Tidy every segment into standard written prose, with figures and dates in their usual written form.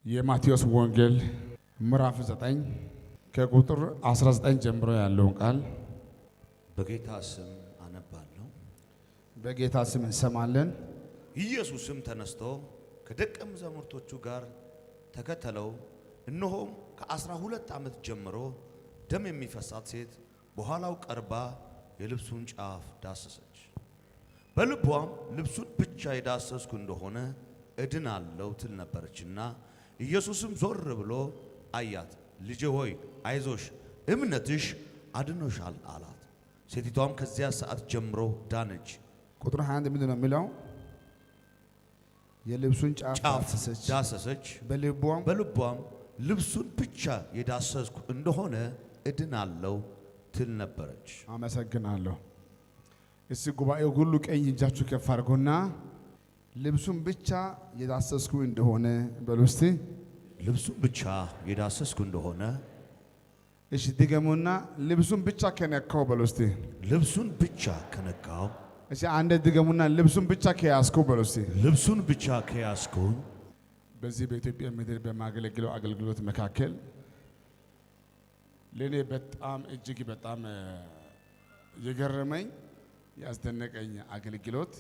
የማቴዎስ ወንጌል ምዕራፍ 9 ከቁጥር 19 ጀምሮ ያለውን ቃል በጌታ ስም አነባለሁ። በጌታ ስም እንሰማለን። ኢየሱስም ተነስቶ ከደቀ መዛሙርቶቹ ጋር ተከተለው። እነሆም ከ12 ዓመት ጀምሮ ደም የሚፈሳት ሴት በኋላው ቀርባ የልብሱን ጫፍ ዳሰሰች። በልቧም ልብሱን ብቻ የዳሰስኩ እንደሆነ እድናለሁ ትል ነበረችና ኢየሱስም ዞር ብሎ አያት። ልጄ ሆይ አይዞሽ፣ እምነትሽ አድኖሻል አላት። ሴቲቷም ከዚያ ሰዓት ጀምሮ ዳነች። ቁጥር 21 ምንድን ነው የሚለው? የልብሱን ጫፍ ዳሰሰች። በልቧም ልብሱን ብቻ የዳሰስኩ እንደሆነ እድናለሁ ትል ነበረች። አመሰግናለሁ። እስቲ ጉባኤው ሁሉ ቀኝ እጃችሁ ከፍ አድርጉና ልብሱን ብቻ የዳሰስኩ እንደሆነ በሉ እስቲ። ልብሱን ብቻ የዳሰስኩ እንደሆነ። እሺ ድገሙና ልብሱን ብቻ ከነካው በሉ እስቲ። ልብሱን ብቻ ከነካው። እሺ አንድ ድገሙና ልብሱን ብቻ ከያዝኩ በሉ እስቲ። ልብሱን ብቻ ከያዝኩ። በዚህ በኢትዮጵያ ምድር በማገለግለው አገልግሎት መካከል ለኔ በጣም እጅግ በጣም የገረመኝ ያስደነቀኝ አገልግሎት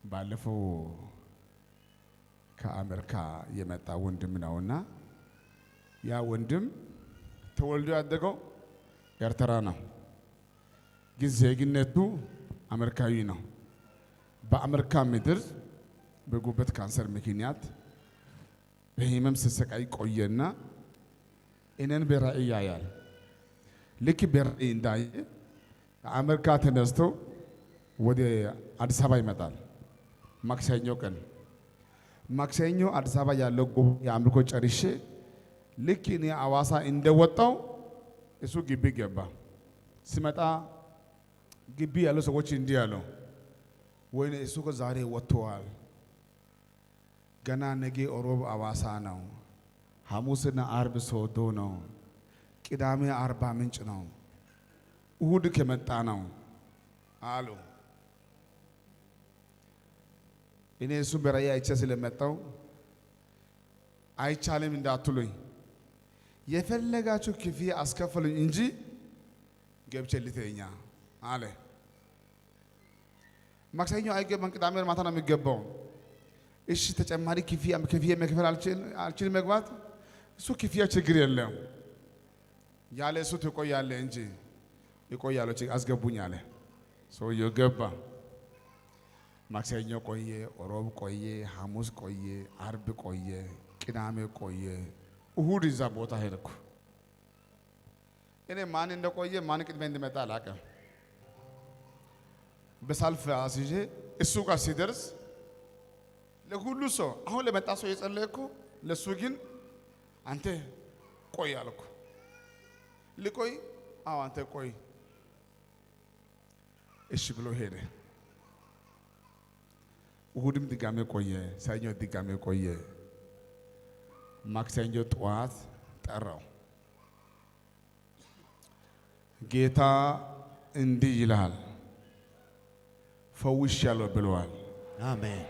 ባለፈው ከአሜሪካ የመጣ ወንድም ነውና ያ ወንድም ተወልዶ ያደገው ኤርትራ ነው፣ ግን ዜግነቱ አሜሪካዊ ነው። በአሜሪካ ምድር በጉበት ካንሰር ምክንያት በህመም ሲሰቃይ ቆየና እኔን በራእይ ያያል። ልክ በራእይ እንዳየ ከአሜሪካ ተነስቶ ወደ አዲስ አበባ ይመጣል። ማክሰኞ አዲስ አበባ ያለው የአምልኮ ጨርሼ ልክ እኔ አዋሳ እንደወጣው እሱ ግቢ ገባ። ሲመጣ ግቢ ያለው ሰዎች እንዲህ ያለው ወይኔ እሱ ዛሬ ወጥቷል፣ ገና ነገ ሮብ አዋሳ ነው፣ ሐሙስና አርብ ሶዶ ነው፣ ቅዳሜ አርባ ምንጭ ነው፣ እሁድ ከመጣ ነው አሉ። እኔ እሱ በራእይ አይቼ ስለመጣው አይቻልም እንዳትሉኝ የፈለጋችሁ ክፍያ አስከፈሉኝ እንጂ ገብቼ ልተኛ አለ። ማክሰኞ አይገባም፣ ቅዳሜ ማታ ነው የሚገባው። እሺ ተጨማሪ ክፍያ መክፈል አልችልም መግባት። እሱ ክፍያ ችግር የለም ያለ እሱ ትቆያለህ እንጂ ይቆያለሁ አስገቡኝ አለ። ሰውየው ገባ። ማክሰኞ ቆየ፣ ሮብ ቆየ፣ ሐሙስ ቆየ፣ አርብ ቆየ፣ ቅዳሜ ቆየ፣ እሁድ እዛ ቦታ ሄድኩ። እኔ ማን እንደቆየ ማን ቅድሜ እንደመጣ አላውቅም። በሳልፍ አስይዤ እሱ ጋር ሲደርስ ለሁሉ ሰው አሁን ለመጣ ሰው የጸለይኩ ለሱ ግን አንተ ቆይ አልኩ። ልቆይ? አዎ አንተ ቆይ። እሺ ብሎ ሄደ። እሁድም ድጋሜ ቆየ፣ ሰኞ ድጋሜ ቆየ። ማክሰኞ ጠዋት ጠራው። ጌታ እንዲህ ይልሃል ፈውሻለሁ ብለዋል። አሜን።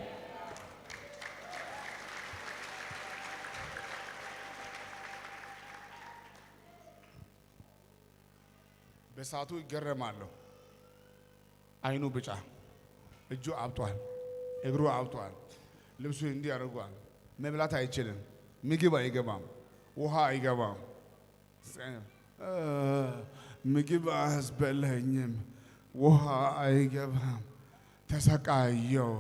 በሰዓቱ ይገረማለሁ። አይኑ ብጫ፣ እጁ አብጧል፣ እግሩ አብጧል፣ ልብሱ እንዲህ አድርጓል። መብላት አይችልም፣ ምግብ አይገባም፣ ውሃ አይገባም። ምግብ አያስበላኝም፣ ውሃ አይገባም፣ ተሰቃየው።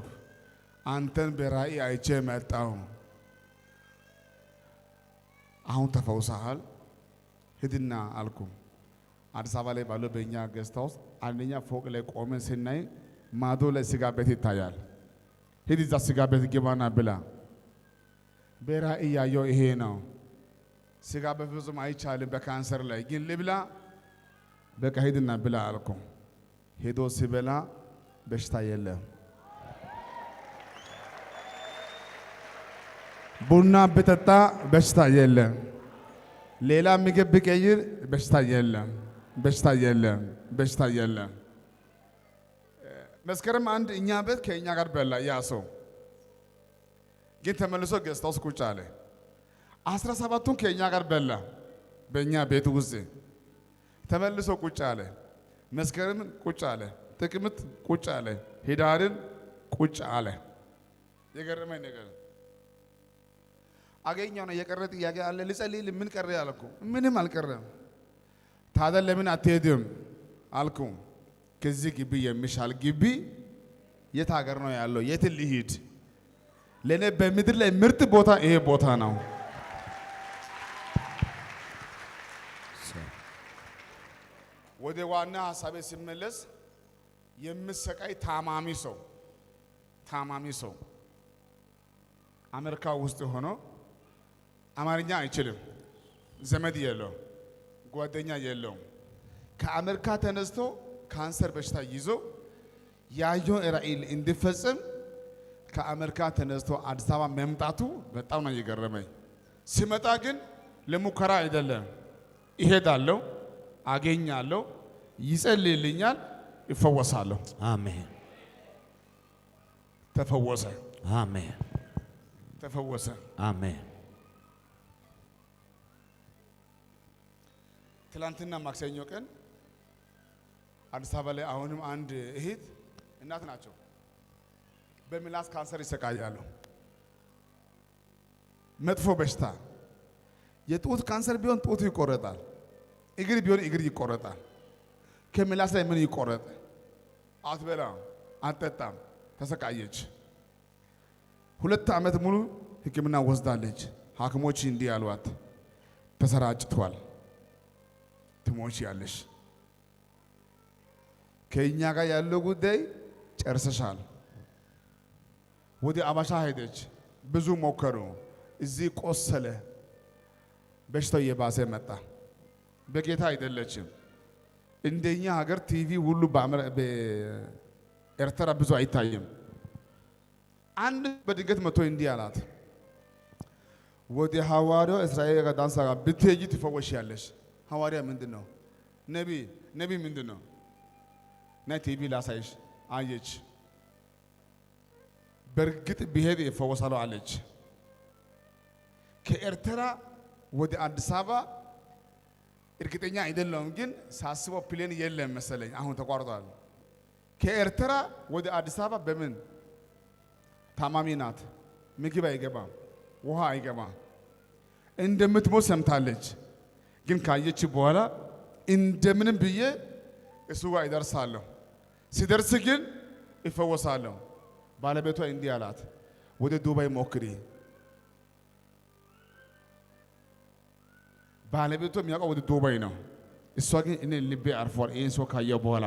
አንተን በራእይ አይቼ መጣው። አሁን ተፈውሰሃል፣ ሂድና አልኩ። አዲስ አበባ ላይ ባለው በእኛ ገስታ ውስጥ አንደኛ ፎቅ ላይ ቆመን ስናይ ማዶ ላይ ስጋ ቤት ይታያል። ሂድ እዛ ስጋ ቤት ግባና ብላ። በራእይ ያየው ይሄ ነው። ስጋ በፍጹም አይቻልም በካንሰር ላይ ግን ልብላ። በቃ ሂድና ብላ አልኩ። ሄዶ ሲበላ በሽታ የለም። ቡና ብጠጣ በሽታ የለም። ሌላ ምግብ ብቀይር በሽታ የለም። በሽታ የለም። መስከረም አንድ እኛ ቤት ከእኛ ጋር በላ ያ ሰው ግን ተመልሶ ገዝታ ውስጥ ቁጭ አለ። 17ቱን ከኛ ጋር በላ በእኛ ቤት ውስጥ ተመልሶ ቁጭ አለ። መስከረምን ቁጭ አለ። ጥቅምት ቁጭ አለ። ሂዳርን ቁጭ አለ። የገረመኝ ነገር አገኘው ነው። የቀረ ጥያቄ አለ ልጸልይ ምን ቀረ ያልኩ ምንም አልቀረም። ታዲያ ለምን አትሄድም አልኩ። ከዚህ ግቢ የሚሻል ግቢ የት ሀገር ነው ያለው? የት ልሂድ? ለኔ በምድር ላይ ምርጥ ቦታ ይሄ ቦታ ነው። ወደ ዋና ሐሳቤ ሲመለስ የምሰቃይ ታማሚ ሰው አሜሪካ ውስጥ ሆኖ አማርኛ አይችልም፣ ዘመድ የለውም፣ ጓደኛ የለውም። ከአሜሪካ ተነስቶ ካንሰር በሽታ ይዞ ያየውን ራእይ እንዲፈጽም ከአሜሪካ ተነስቶ አዲስ አበባ መምጣቱ በጣም ነው የገረመኝ። ሲመጣ ግን ለሙከራ አይደለም፣ ይሄዳለሁ፣ አገኛለሁ፣ ይጸልይልኛል፣ ይፈወሳለሁ። አሜን። ተፈወሰ። አሜን። ተፈወሰ። አሜን። ትላንትና ማክሰኞ ቀን አዲስ አበባ ላይ አሁንም አንድ እህት እናት ናቸው በምላስ ካንሰር ይሰቃያሉ። መጥፎ በሽታ የጡት ካንሰር ቢሆን ጡት ይቆረጣል፣ እግር ቢሆን እግር ይቆረጣል። ከምላስ ላይ ምን ይቆረጥ? አትበላም፣ አትጠጣም። ተሰቃየች። 2 ዓመት ሙሉ ሕክምና ወስዳለች። ሐኪሞች እንዲህ ያሏት ተሰራጭቷል፣ ትሞች ያለሽ ከእኛ ጋር ያለው ጉዳይ ጨርሰሻል። ወደ አባሻ ሄደች። ብዙ ሞከሩ፣ እዚህ ቆሰለ። በሽታው እየባሰ መጣ። በጌታ አይደለችም። እንደኛ ሀገር ቲቪ ሁሉ በኤርትራ ብዙ አይታይም። አንድ በድንገት መጥቶ እንዲህ አላት፣ ወደ ሐዋርያው እስራኤል ዳንሳ ጋር ብትሄጂ ትፈወሻለሽ። ሐዋርያ ምንድን ነው? ነቢ ምንድን ነው? ናይ ቲቪ ላሳይሽ አየች። በእርግጥ ብሄድ ይፈወሳለሁ አለች። ከኤርትራ ወደ አዲስ አበባ እርግጠኛ አይደለሁም፣ ግን ሳስበው ፕሌን የለም መሰለኝ፣ አሁን ተቋርጧል። ከኤርትራ ወደ አዲስ አበባ በምን ታማሚ ናት። ምግብ አይገባም፣ ውሃ አይገባም። እንደምትሞት ሰምታለች። ግን ካየች በኋላ እንደምንም ብዬ እሱ ጋር ይደርሳለሁ፣ ሲደርስ ግን ይፈወሳለሁ። ባለቤቷ እንዲህ አላት፣ ወደ ዱባይ ሞክሪ። ባለቤቷ የሚያውቀው ወደ ዱባይ ነው። እሷ ግን እኔ ልቤ አርፏል፣ ይህን ሰው ካየው በኋላ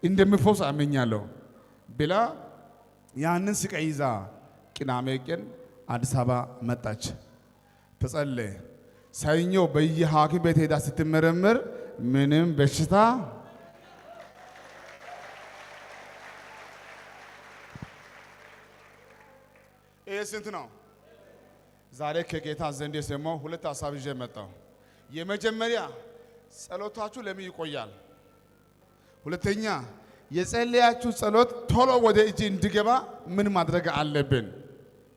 እንደምፈውስ አመኛለሁ ብላ ያንን ስቃይ ይዛ ቅዳሜ ቀን አዲስ አበባ መጣች። ተጸለየ። ሰኞ በየሐኪም ቤት ሄዳ ስትመረመር ምንም በሽታ ይሄ ስንት ነው? ዛሬ ከጌታ ዘንድ የሰማው 2 ሐሳብ ይዤ መጣሁ። የመጀመሪያ ጸሎታችሁ ለምን ይቆያል? ሁለተኛ የጸለያችሁ ጸሎት ቶሎ ወደ እጅ እንዲገባ ምን ማድረግ አለብን?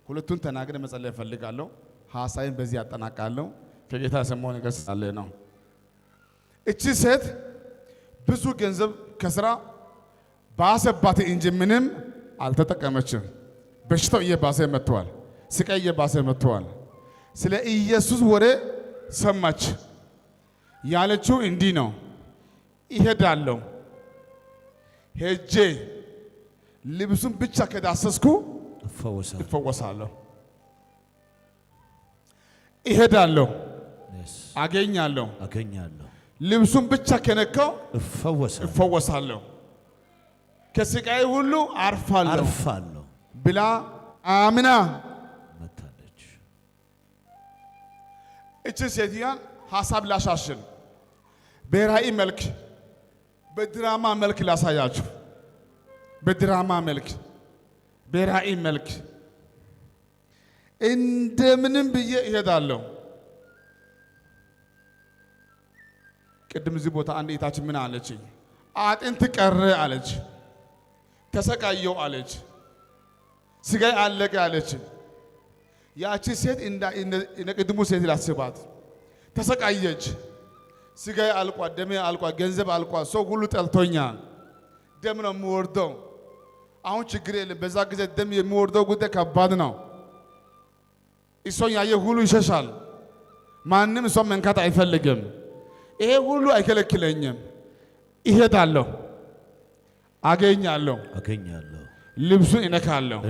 ሁለቱን ተናግረ መጸለይ እፈልጋለሁ። ሐሳቤን በዚህ ያጠናቃለሁ። ከጌታ የሰማው ነገር ስላለ ነው። እቺ ሴት ብዙ ገንዘብ ከስራ ባሰባት እንጂ ምንም አልተጠቀመችም። በሽታው እየባሰ መጥቷል። ስቃይ እየባሰ መጥቷል። ስለ ኢየሱስ ወሬ ሰማች። ያለችው እንዲህ ነው፣ ይሄዳለሁ፣ ሄጄ ልብሱን ብቻ ከዳሰስኩ እፈወሳለሁ። ይሄዳለሁ፣ አገኛለሁ፣ ልብሱን ብቻ ከነካው እፈወሳለሁ፣ ከስቃይ ሁሉ አርፋለሁ ብላ አምና መታለች። እቺ ሴትዮዋን ሐሳብ ላሻሽል፣ በራእይ መልክ በድራማ መልክ ላሳያችሁ። በድራማ መልክ በራእይ መልክ እንደምንም ብዬ እሄዳለሁ። ቅድም እዚህ ቦታ አንድ እህታችን ምን አለች? አጥንት ቀረ አለች፣ ተሰቃየው አለች፣ ስጋይ አለቀ አለች። ያቺ ሴት እንደ ቅድሙ ሴት ላስባት ተሰቃየች። ስጋዬ አልቋል፣ ደሜ አልቋል፣ ገንዘብ አልቋል፣ ሰው ሁሉ ጠልቶኛል፣ ደም ነው የሚወርደው። አሁን ችግር የለም። በዛ ጊዜ ደም የሚወርደው ጉዳይ ከባድ ነው። እሷን ያየ ሁሉ ይሸሻል። ማንም እሷን መንካት አይፈልግም። ይሄ ሁሉ አይከለክለኝም፣ እሄዳለሁ፣ አገኛለሁ፣ ልብሱን እነካለሁ።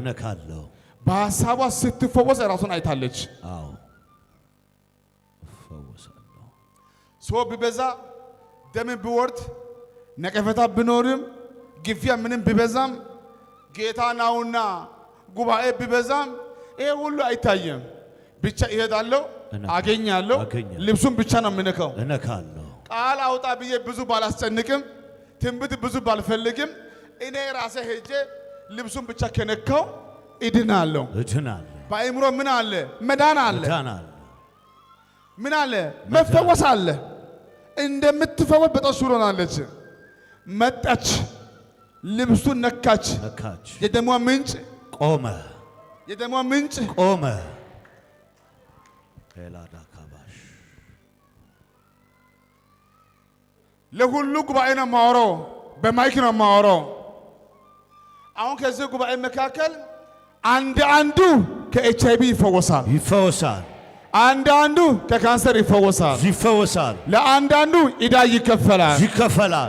በሐሳቧ ስትፈወስ ራሱን አይታለች። አዎ ፈወሳለሁ። ሰው ቢበዛ ደም ቢወርድ ነቀፈታ ቢኖርም ግፊያ ምንም ቢበዛም ጌታ ነውና ጉባኤ ቢበዛም ይሄ ሁሉ አይታየም። ብቻ እሄዳለሁ፣ አገኛለሁ፣ ልብሱን ብቻ ነው የምነካው። እነካለሁ። ቃል አውጣ ብዬ ብዙ ባላስጨንቅም ትንቢት ብዙ ባልፈልግም እኔ ራሴ ሄጄ ልብሱን ብቻ ከነካው እድናለሁ። በአእምሮ ምን አለ? መዳን አለ። ምን አለ? መፈወስ አለ። እንደምትፈወስ በጠሱ ሆናለች። መጣች፣ ልብሱን ነካች። የደሟ ምንጭ ቆመ። የደሟ ምንጭ ቆመ። ለሁሉ ጉባኤ ነው የማወራው፣ በማይክ ነው የማወራው። አሁን ከዚህ ጉባኤ መካከል አንዱ ከኤችአይቪ ይፈወሳል። አንዱ ከካንሰር ይፈወሳል። ለአንዳንዱ ዕዳ ይከፈላል።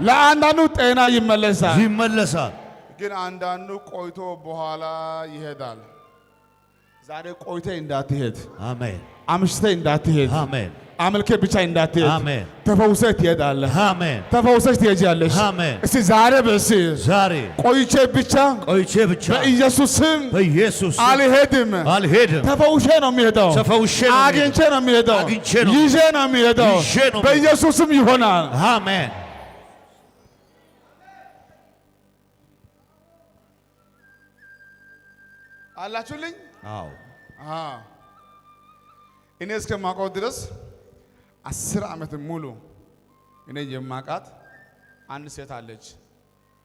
ለአንዳንዱ ጤና ይመለሳል። ግን አንዳንዱ ቆይቶ በኋላ ይሄዳል። ዛሬ ቆይተ እንዳትሄድ፣ አሜን። አምሽተ እንዳትሄድ፣ አሜን። አመልከ ብቻ እንዳትሄድ፣ አሜን። ተፈውሰህ ትሄዳለህ፣ አሜን። ተፈውሰሽ ትሄጃለሽ፣ አሜን። እስቲ ዛሬ ቆይቼ ብቻ በኢየሱስ ስም አልሄድም። ተፈውሼ ነው የሚሄደው፣ አግኝቼ ነው የሚሄደው፣ ይዤ ነው የሚሄደው። በኢየሱስ ስም ይሆናል፣ አሜን። አላችሁልኝ? አዎ። እኔ እስከማውቀው ድረስ 10 ዓመት ሙሉ እኔ የማውቃት አንድ ሴት አለች፣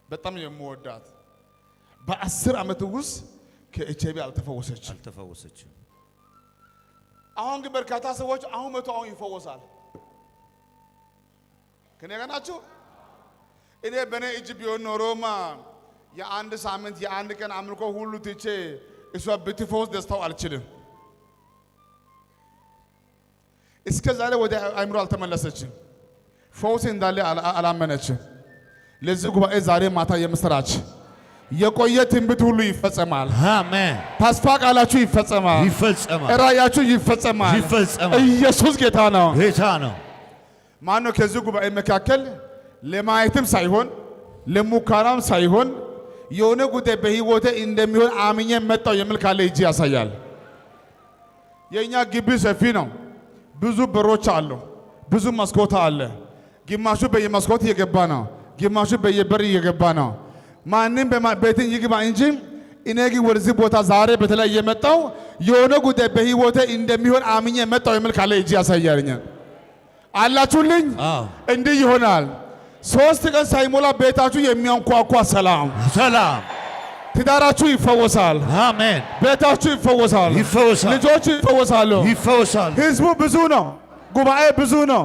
በጣም የምወዳት። በ10 ዓመት ውስጥ ከኤችአይቪ አልተፈወሰችም። አሁን ግን በርካታ ሰዎች አሁን ይፈወሳል። ከኔ ጋር ናችሁ? እኔ በኔ እጅ ቢሆን ኖሮማ የአንድ ሳምንት የአንድ ቀን አምልኮ ሁሉ ትቼ እሷ ብትፈወስ ደስታው አልችልም። እስከ ዛሬ ወደ አእምሮ አልተመለሰችም። ፈውስ እንዳለ አላመነችም። ለዚህ ጉባኤ ዛሬ ማታ የምስራች የቆየ ትንቢት ሁሉ ይፈጸማል። አሜን። ተስፋ ቃላችሁ ይፈጸማል። ራእያችሁ ይፈጸማል። ኢየሱስ ጌታ ነው። ማነው ከዚህ ጉባኤ መካከል ለማየትም ሳይሆን ለሙከራም ሳይሆን የሆነ ጉዳይ በህይወቴ እንደሚሆን አምኜ መጣው የሚል ካለ እጅ ያሳያል። የኛ ግቢ ሰፊ ነው። ብዙ በሮች አሉ። ብዙ መስኮት አለ። ግማሹ በየመስኮት እየገባ ነው፣ ግማሹ በየበር እየገባ ነው። ማንም በቤትን ይግባ እንጂ እኔ ግን ወደዚህ ቦታ ዛሬ በተለይ የመጣው የሆነ ጉዳይ በህይወቴ እንደሚሆን አምኜ መጣው የሚል ካለ እጅ ያሳያልኝ። አላችሁልኝ? እንዲህ ይሆናል። 3 ቀን ሳይሞላ ቤታችሁ የሚያንኳኳ ሰላም፣ ትዳራችሁ ይፈወሳል። አሜን። ቤታችሁ ይፈወሳል። ልጆቹ ይፈወሳሉ። ህዝቡ ብዙ ነው። ጉባኤ ብዙ ነው።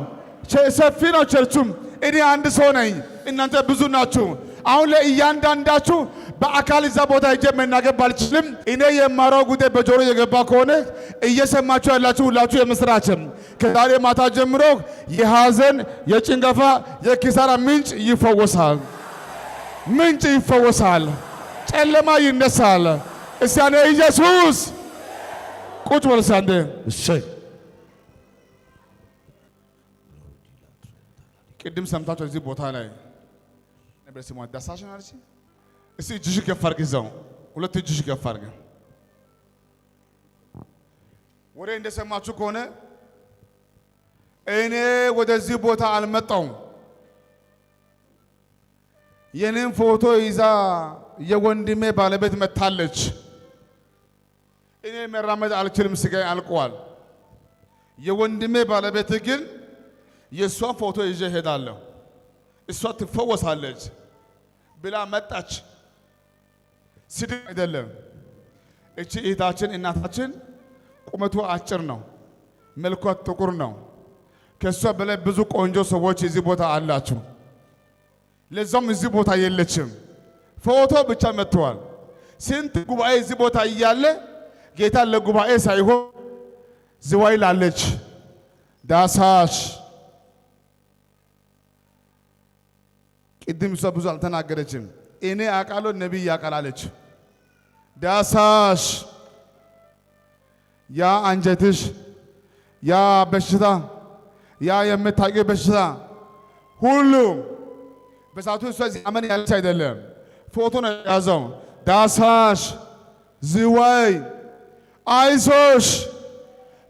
ሰፊ ነው ቸርቹም። እኔ አንድ ሰው ነኝ፣ እናንተ ብዙ ናችሁ። አሁን ለእያንዳንዳችሁ በአካል እዛ ቦታ ሄጄ መናገር ባልችልም እኔ የማራው ጉዳይ በጆሮ የገባ ከሆነ እየሰማችሁ ያላችሁ ሁላችሁ የምስራችም ከዛሬ ማታ ጀምሮ የሐዘን፣ የጭንገፋ፣ የኪሳራ ምንጭ ይፈወሳል። ምንጭ ይፈወሳል። ጨለማ ይነሳል። እስቲ ያኔ ኢየሱስ ቁጭ በል አንዴ። እሰይ ቅድም ሰምታችሁ እዚህ ቦታ ላይ ነበር ሲሟ ዳሳሽ ነው አይደል? እስቲ እጅሽ ከፍ አድርግ፣ እዛው ሁለት እጅሽ ከፍ አድርግ። ወሬ እንደሰማችሁ ከሆነ እኔ ወደዚህ ቦታ አልመጣሁም። የኔን ፎቶ ይዛ የወንድሜ ባለቤት መታለች። እኔ መራመድ አልችልም፣ ስጋዬ አልቋል። የወንድሜ ባለቤት ግን የእሷን ፎቶ ይዤ ሄዳለሁ፣ እሷ ትፈወሳለች ብላ መጣች። ስድብ አይደለም። እቺ እህታችን እናታችን ቁመቱ አጭር ነው፣ መልኳ ጥቁር ነው። ከሷ በላይ ብዙ ቆንጆ ሰዎች እዚህ ቦታ አላችሁ። ለዛም እዚህ ቦታ የለችም፣ ፎቶ ብቻ መጥተዋል። ስንት ጉባኤ እዚህ ቦታ እያለ ጌታ ለጉባኤ ሳይሆን ዝዋይ ላለች ዳሳሽ ቅድም እሷ ብዙ አልተናገረችም። እኔ አውቃለሁ ነቢይ ያውቃል አለች። ዳሳሽ ያ አንጀትሽ ያ በሽታ ያ የምታውቂው በሽታ ሁሉ በሳቱ እሷ አመን ያለች አይደለም፣ ፎቶ ነው የያዘው። ዳሳሽ ዝዋይ አይዞሽ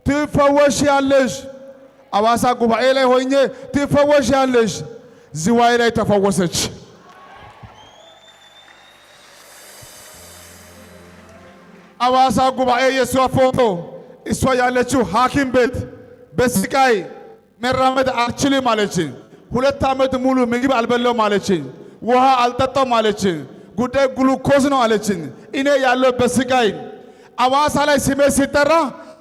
ትፈወሽ ያለሽ አዋሳ ጉባኤ ላይ ሆኜ ትፈወሽ ያለሽ ዝዋይ ላይ ተፈወሰች። አዋሳ ጉባኤ የእሷ ፎቶ እሷ ያለችው ሐኪም ቤት በስቃይ መራመድ አልችልም አለችኝ። 2 ዓመት ሙሉ ምግብ አልበላሁም አለችኝ። ውሃ አልጠጣም አለችኝ። ጉዳይ ግሉኮዝ ነው አለችኝ። እኔ ያለው በስቃይ አዋሳ ላይ ስሜ ሲጠራ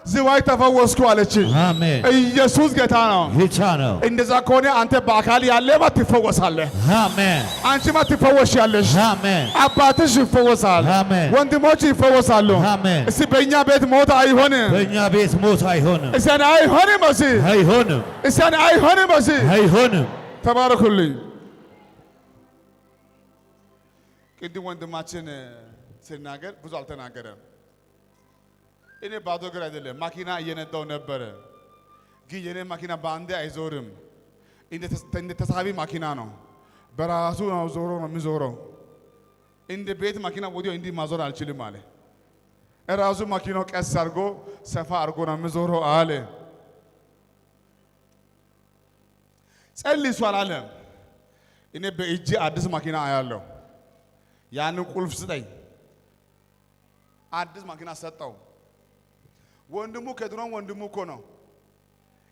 ዝዋይ ተፈወስኩ አለችኝ። አሜን። ኢየሱስ ጌታ ነው። ጌታ ነው። እንደዛ ከሆነ አንተ በአካል ያለማ ትፈወሳለህ። አሜን። አንቺማ ትፈወሻለሽ። አሜን። አባትሽ ይፈወሳል። አሜን። ወንድሞች ይፈወሳሉ። አሜን። እስቲ በእኛ ቤት ሞት አይሆንም። በእኛ ቤት ሞት አይሆንም። እስቲ አይሆንም። አይሆንም። እስቲ አይሆንም። አይሆንም። ተባረኩልኝ። ቅድም ወንድማችን ሲናገር ብዙ አልተናገረም። እኔ ባዶ እግር አይደለም ማኪና እየነዳው ነበረ። ግን የኔ ማኪና በአንዴ አይዞርም። እንደ ተሳቢ ማኪና ነው። በራሱ ነው ዞሮ ነው የሚዞረው። እንደ ቤት ማኪና ወዲያው እንዲህ ማዞር አልችልም አለ። ራሱ ማኪናው ቀስ አድርጎ ሰፋ አድርጎ ነው የሚዞረው አለ። ጸልይ አላለም። እኔ በእጄ አዲስ ማኪና አያለሁ። ያንን ቁልፍ ስጠኝ። አዲስ ማኪና ሰጠው። ወንድሙ ከድሮም ወንድሙ እኮ ነው።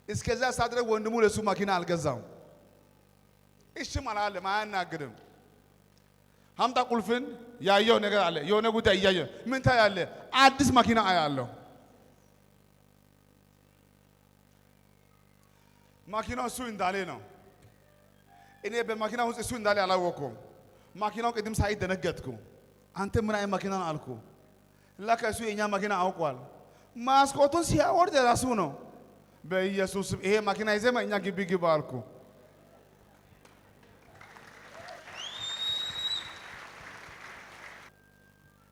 እስከዛ ሳድረ ወንድሙ ለሱ ማኪና አልገዛም። እሺም አላለም፣ አያናግርም። ሀምጣ ቁልፍን ያየው ነገር አለ። የሆነ ጉዳይ እያየ ምን ታያለ? አዲስ ማኪና አያለሁ። ማኪናው እሱ እንዳለ ነው። እኔ በማኪናው ውስጥ እሱ እንዳለ አላወቅኩም። ማኪናው ቅድም ሳይ ደነገጥኩ። አንተ ምን አይነት ማኪና ነው አልኩ። ለካ እሱ የኛ ማኪና አውቋል። ማስኮቱን ሲያወርድ ራሱ ነው። በኢየሱስ ይሄ ማኪና ይዘማ እኛ ግቢ ግባ አልኩ።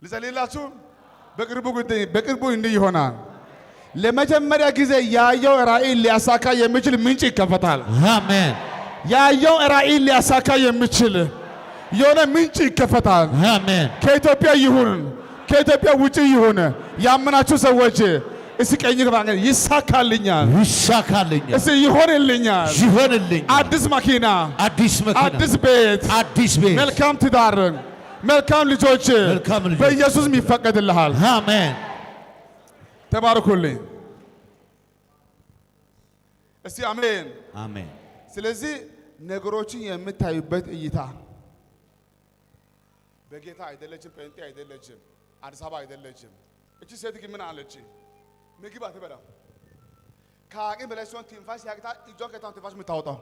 ልጸልይላችሁ። በቅርቡ እንዲህ ይሆናል። ለመጀመሪያ ጊዜ ያየው ራእይ ሊያሳካ የሚችል ምንጭ ይከፈታል። አሜን። ያየው ራእይ ሊያሳካ የሚችል የሆነ ምንጭ ይከፈታል። አሜን። ከኢትዮጵያ ይሁን ከኢትዮጵያ ውጪ ይሁን ያመናችሁ ሰዎች እስቲ ቀኝ ግባን ይሳካልኛል፣ ይሳካልኛል፣ እስቲ ይሆንልኛል፣ ይሆንልኛል። አዲስ መኪና፣ አዲስ መኪና፣ አዲስ ቤት፣ አዲስ ቤት፣ መልካም ትዳር፣ መልካም ልጆች በኢየሱስ ይፈቀድልሃል። አሜን። ተባረኩልኝ። እስቲ አሜን፣ አሜን። ስለዚህ ነገሮችን የምታዩበት እይታ በጌታ አይደለችም፣ ጴንጤ አይደለችም፣ አዲስ አበባ አይደለችም። እቺ ሴት ግን ምን አለች? ምግብ አትበላም። ከአቅም በላይ ሲሆን ትንፋሽ ያቅታ እጇን ከታን ትንፋሽ የምታወጣው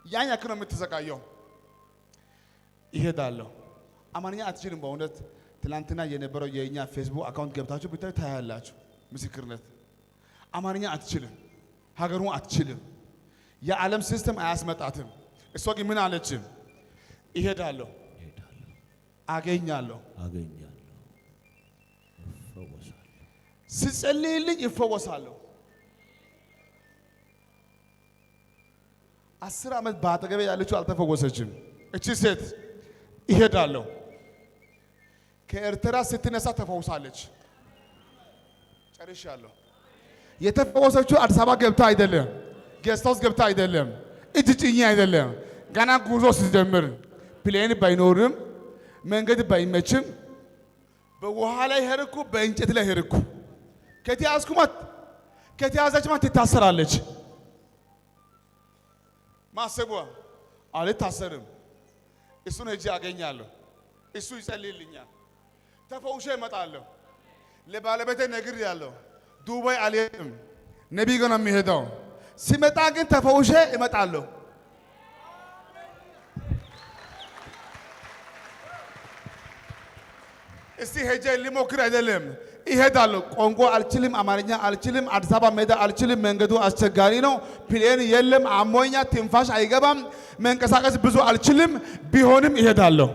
ያን ያክል ነው የምትሰቃየው። ይሄዳለሁ። አማርኛ አትችልም። በእውነት ትናንትና የነበረው የእኛ ፌስቡክ አካውንት ገብታችሁ ብታዩ ታያላችሁ ምስክርነት። አማርኛ አትችልም፣ ሀገሩ አትችልም፣ የዓለም ሲስተም አያስመጣትም። እሷ ግን ምን አለች? ይሄዳለሁ፣ አገኛለሁ፣ እፈወሳለሁ፣ ስጸልይልኝ ይፈወሳለሁ። 10 ዓመት በአጠገቤ ያለችው አልተፈወሰችም። እቺ ሴት ይሄዳለሁ ከኤርትራ ስትነሳ ተፈውሳለች። ጨርሻለሁ። የተፈወሰችው አዲስ አበባ ገብታ አይደለም፣ ጌስት ሃውስ ገብታ አይደለም፣ እጅ ጭኜ አይደለም። ገና ጉዞ ስትጀምር ፕሌን ባይኖርም መንገድ ባይመችም በውሃ ላይ ሄድኩ፣ በእንጨት ላይ ሄድኩ። ከተያዘችማ ትታሰራለች። ማሰቧ አልታሰርም፣ እሱን ሄጄ አገኛለሁ፣ እሱ ይጸልይልኛል፣ ተፈውሼ እመጣለሁ። ለባለቤቴ ነግሬያለሁ። ዱባይ አልሄድም፣ ነቢይ ጋር ነው የሚሄደው። ሲመጣ ግን ተፈውሼ እመጣለሁ። እስቲ ሄጄ ሊሞክር አይደለም ይሄዳለሁ። ቋንቋ አልችልም፣ አማርኛ አልችልም፣ አዲስ አበባ መሄድ አልችልም። መንገዱ አስቸጋሪ ነው። ፕሌን የለም፣ አሞኛ፣ ትንፋሽ አይገባም፣ መንቀሳቀስ ብዙ አልችልም። ቢሆንም ይሄዳለሁ።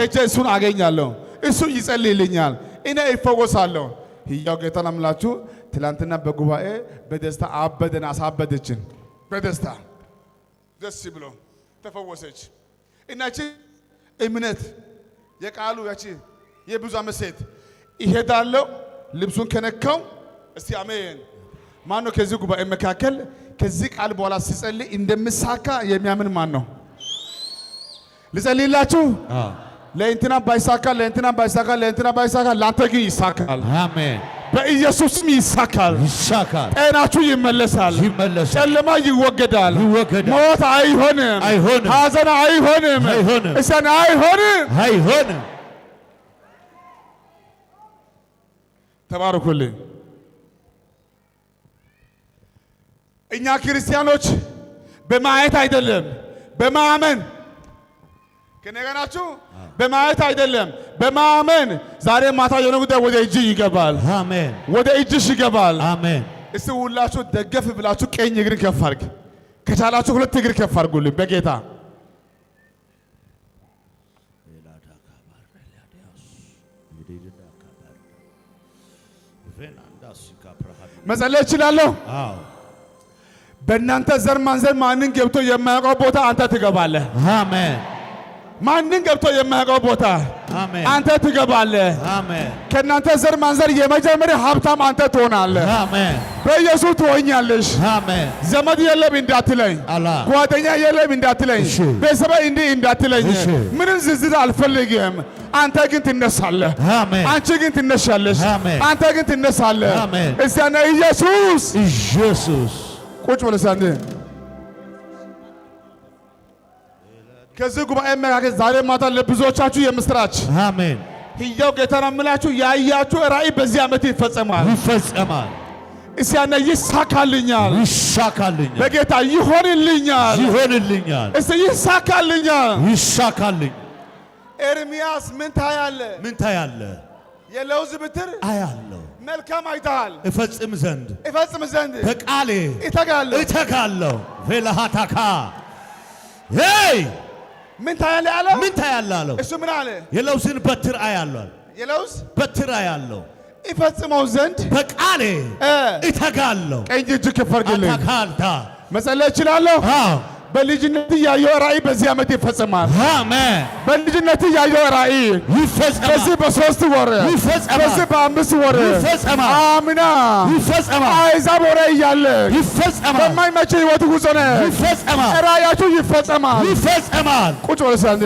ሄጄ እሱን አገኛለሁ። እሱ ይጸልይልኛል፣ እኔ ይፈወሳለሁ። ሕያው ጌታን አምላችሁ ትላንትና በጉባኤ በደስታ አበደን፣ አሳበደችን። በደስታ ደስ ብሎ ተፈወሰች። እናቺ እምነት የቃሉ ያቺ የብዙ ዓመት ሴት ይሄዳለሁ ልብሱን ከነካው እስቲ አሜን። ማን ነው ከዚህ ጉባኤ መካከል ከዚህ ቃል በኋላ ሲጸልይ እንደምሳካ የሚያምን ማን ነው? ልጸልይላችሁ። ለእንትና ባይሳካ ለእንትና ባይሳካ ለእንትና ባይሳካ ላንተ ግን ይሳካል። አሜን። በኢየሱስም ይሳካል። ይሳካል። ጤናችሁ ይመለሳል። ይመለሳል። ጨለማ ይወገዳል። ይወገዳል። ሞት አይሆንም። አይሆንም። ሐዘን አይሆንም። አይሆንም። እሰን አይሆንም። አይሆንም። ተባረኩልኝ። እኛ ክርስቲያኖች በማየት አይደለም በማመን ከነገራችሁ በማየት አይደለም በማመን። ዛሬ ማታ የሆነ ጉዳይ ወደ እጅ ይገባል። አሜን። ወደ እጅሽ ይገባል። አሜን። እስቲ ሁላችሁ ደገፍ ብላችሁ ቀኝ እግር ከፍ አድርግ። ከቻላችሁ ሁለት እግር ከፍ አድርጉልኝ በጌታ መጸለይ እችላለሁ። በእናንተ ዘር ማንዘር ማንን ገብቶ የማያውቀው ቦታ አንተ ትገባለህ። አሜን። ማንን ገብቶ የማያውቀው ቦታ አሜን። አንተ ትገባለህ። አሜን። ከእናንተ ዘር ማንዘር የመጀመሪያ ሀብታም አንተ ትሆናለህ። አሜን። በኢየሱስ ትሆኛለሽ። አሜን። ዘመድ የለም እንዳትለኝ፣ ጓደኛ የለም እንዳትለኝ፣ ቤተሰብ እንዲህ እንዳትለኝ፣ ምንም ዝርዝር አልፈልግም። አንተ ግን ትነሳለህ። አሜን። አንቺ ግን ትነሻለሽ። አሜን። አንተ ግን ትነሳለህ። አሜን። እስያና ኢየሱስ ኢየሱስ ቁጭ ብለህ ሳንዴ ከዚህ ጉባኤ መካከል ዛሬ ማታ ለብዙዎቻችሁ የምስራች። አሜን። ሕያው ጌታን አምላችሁ ያያችሁ ራእይ በዚህ ዓመት ይፈጸማል። ይፈጸማል። እስያና ይሳካልኛል። ይሳካልኛል። በጌታ ይሆንልኛል። ይሆንልኛል። እስቲ ይሳካልኛል። ይሳካልኝ። ኤርምያስ ምን ታያለህ? ምን ታያለህ? የለውዝ ብትር አያለሁ። መልካም አይተሃል። እፈጽም ዘንድ በቃሌ እተጋለሁ። ቬላሃታካ ሄይ ምን ታያለህ አለ። ምን ታያለህ አለው። እሱ ምን አለ? የለውዝን በትር አያለሁ። የለውዝ በትር አያለሁ። ይፈጽመው ዘንድ በቃሌ እተጋለሁ። ቀኝ እጅ ከፍ አድርግልኝ። አታካልታ መጸለይ እችላለሁ። በልጅነት ያየው ራእይ በዚህ ዓመት ይፈጸማል። አሜን። በልጅነት ያየው ራእይ ይፈጸማል። በዚህ በ3 ወር ይፈጸማል። በዚህ በ5 ወር ይፈጸማል። አምና ይፈጸማል። አይዛብ ወሬ እያለ ይፈጸማል። በማይመች ህይወት ጉዞ ነው። ይፈጸማል። ራእያችሁ ይፈጸማል። ይፈጸማል። ቁጭ በል አንዴ።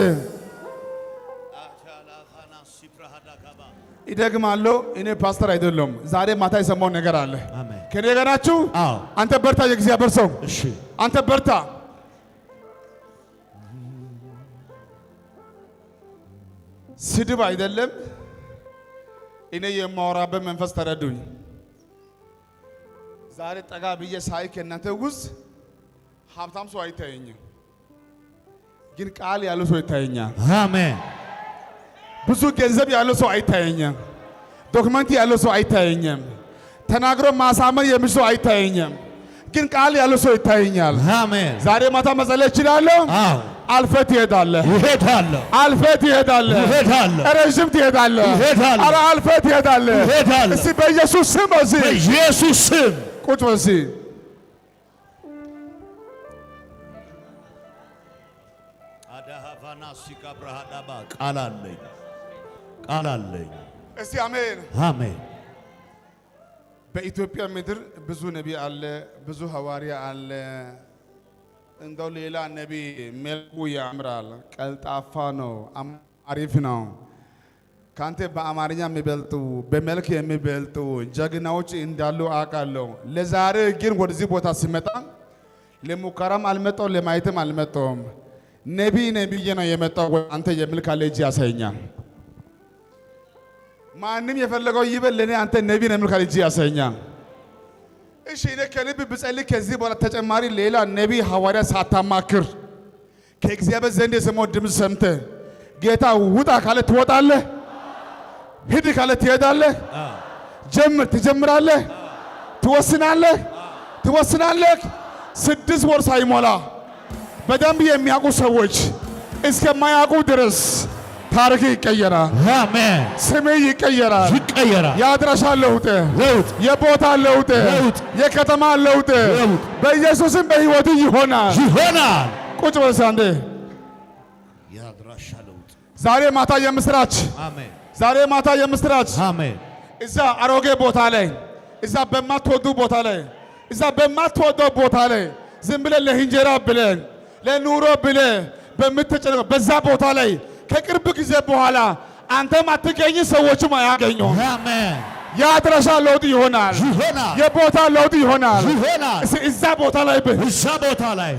ይደግማለሁ። እኔ ፓስተር አይደለም። ዛሬ ማታ የሰማው ነገር አለ። ከኔ ጋር ናችሁ? አንተ በርታ፣ የእግዚአብሔር ሰው። እሺ፣ አንተ በርታ። ስድብ አይደለም። እኔ የማወራበት መንፈስ ተረዱኝ። ዛሬ ጠጋ ብዬ ሳይ ከእናንተ ውስጥ ሀብታም ሰው አይታየኝም፣ ግን ቃል ያለው ሰው ይታየኛል። አሜን። ብዙ ገንዘብ ያለው ሰው አይታየኝም፣ ዶክመንት ያለው ሰው አይታየኝም፣ ተናግሮ ማሳመን የሚችል ሰው አይታየኝም፣ ግን ቃል ያለው ሰው ይታየኛል። አሜን። ዛሬ ማታ መጸለይ እችላለሁ። አልፈህ ትሄዳለህ። እሄዳለሁ። አልፈህ ትሄዳለህ። እሄዳለሁ። ረዥም ትሄዳለህ። እሄዳለሁ። ኧረ አልፈህ ትሄዳለህ። እሄዳለሁ። እስቲ በኢየሱስ ስም እዚህ በኢየሱስ ስም ቁጭ በል እስቲ። አዳሃቫና ሲካብራሃዳባ ቃል አለኝ፣ ቃል አለኝ። እስቲ አሜን። አሜን። በኢትዮጵያ ምድር ብዙ ነቢይ አለ፣ ብዙ ሐዋርያ አለ። እንደው ሌላ ነቢይ መልኩ ያምራል፣ ቀልጣፋ ነው፣ አሪፍ ነው። ካንተ በአማርኛ የሚበልጡ በመልክ የሚበልጡ ጀግናዎች እንዳሉ አውቃለሁ። ለዛሬ ግን ወደዚህ ቦታ ሲመጣ ለሙከራም አልመጣው ለማየትም አልመጣውም። ነቢይ ነው የመጣው። አንተ የሚል ካለ እጅ ያሳየኛል። ማንም የፈለገው ይበል፣ ለኔ አንተ ነቢይ ነው የሚል ካለ እጅ ያሳየኛል። እሺ እኔ ከልብ ብጸልይ ከዚህ በኋላ ተጨማሪ ሌላ ነቢይ ሐዋርያ ሳታማክር ከእግዚአብሔር ዘንድ የሰማው ድምፅ ሰምተህ ጌታ ውጣ ካለ ትወጣለህ፣ ሂድ ካለ ትሄዳለህ፣ ጀምር ትጀምራለህ፣ ትወስናለህ። 6 ወር ሳይሞላ በደንብ የሚያውቁ ሰዎች እስከማያውቁ ድረስ ታሪክ ይቀየራል። አሜን። ስሜ ይቀየራል። የአድራሻ ለውጥ፣ የቦታ ለውጥ፣ የከተማ ለውጥ በኢየሱስም በሕይወት ይሆናል። ቁጭ በል አንዴ። የአድራሻ ለውጥ ዛሬ ማታ የምስራች፣ አሜን። ዛሬ ማታ የምስራች። አሜን። እዛ አሮጌ ቦታ ላይ፣ እዛ በማትወዱ ቦታ ላይ፣ እዛ በማትወደው ቦታ ላይ ዝም ብለን ለእንጀራ ብለን ለኑሮ ብለን በምትጨነቀው በዛ ቦታ ላይ ከቅርብ ጊዜ በኋላ አንተም አትገኝ፣ ሰዎችም አያገኙ። አሜን። የአድራሻ ለውጥ ይሆናል። የቦታ ለውጥ ይሆናል። እዛ ቦታ ላይ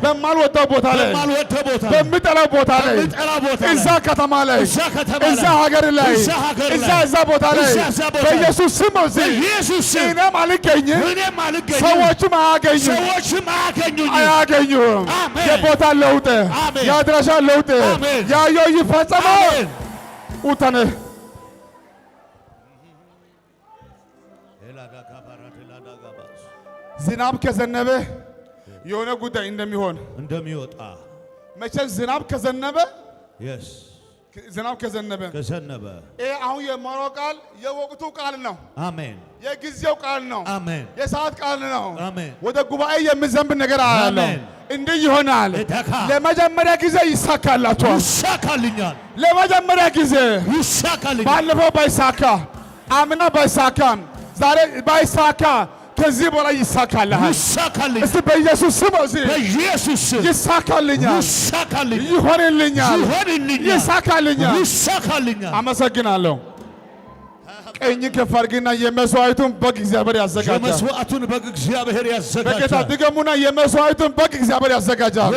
በማልወደው ቦታ ላይ በምጠላው ቦታ ላይ እዛ ከተማ ላይ እዛ ሀገር ላይ እዛ ቦታ ላይ በኢየሱስ ስም እኔም አልገኝም፣ ሰዎችም አያገኙም። የቦታ ለውጥ፣ የአድራሻ ለውጥ ያየው ይፈጸማል። ውጠነ ዝናብ ከዘነበ የሆነ ጉዳይ እንደሚወጣ መቼም ዝናብ ከዘነበ ይሄ አሁን የማወራው ቃል የወቅቱ ቃል ነው። አሜን። የጊዜው ቃል ነው። አሜን። የሰዓት ቃል ነው። አሜን። ወደ ጉባኤ የሚዘንብ ነገር አያለው። እንዲህ ይሆናል። ለመጀመሪያ ጊዜ ይሳካላችኋል። ለመጀመሪያ ጊዜ ባለፈው ባይሳካ፣ አምና ባይሳካም፣ ዛሬ ባይሳካ ከዚህ በኋላ ይሳካልሃል። እስቲ በኢየሱስ ስም ይሳካልኛል፣ ይሆንልኛል፣ ይሳካልኛል። አመሰግናለሁ። ቀኝ ከፍ አድርግና የመስዋዕቱን በግ እግዚአብሔር ያዘጋጃል። በጌታ ድገሙና የመስዋዕቱን በግ እግዚአብሔር ያዘጋጃል።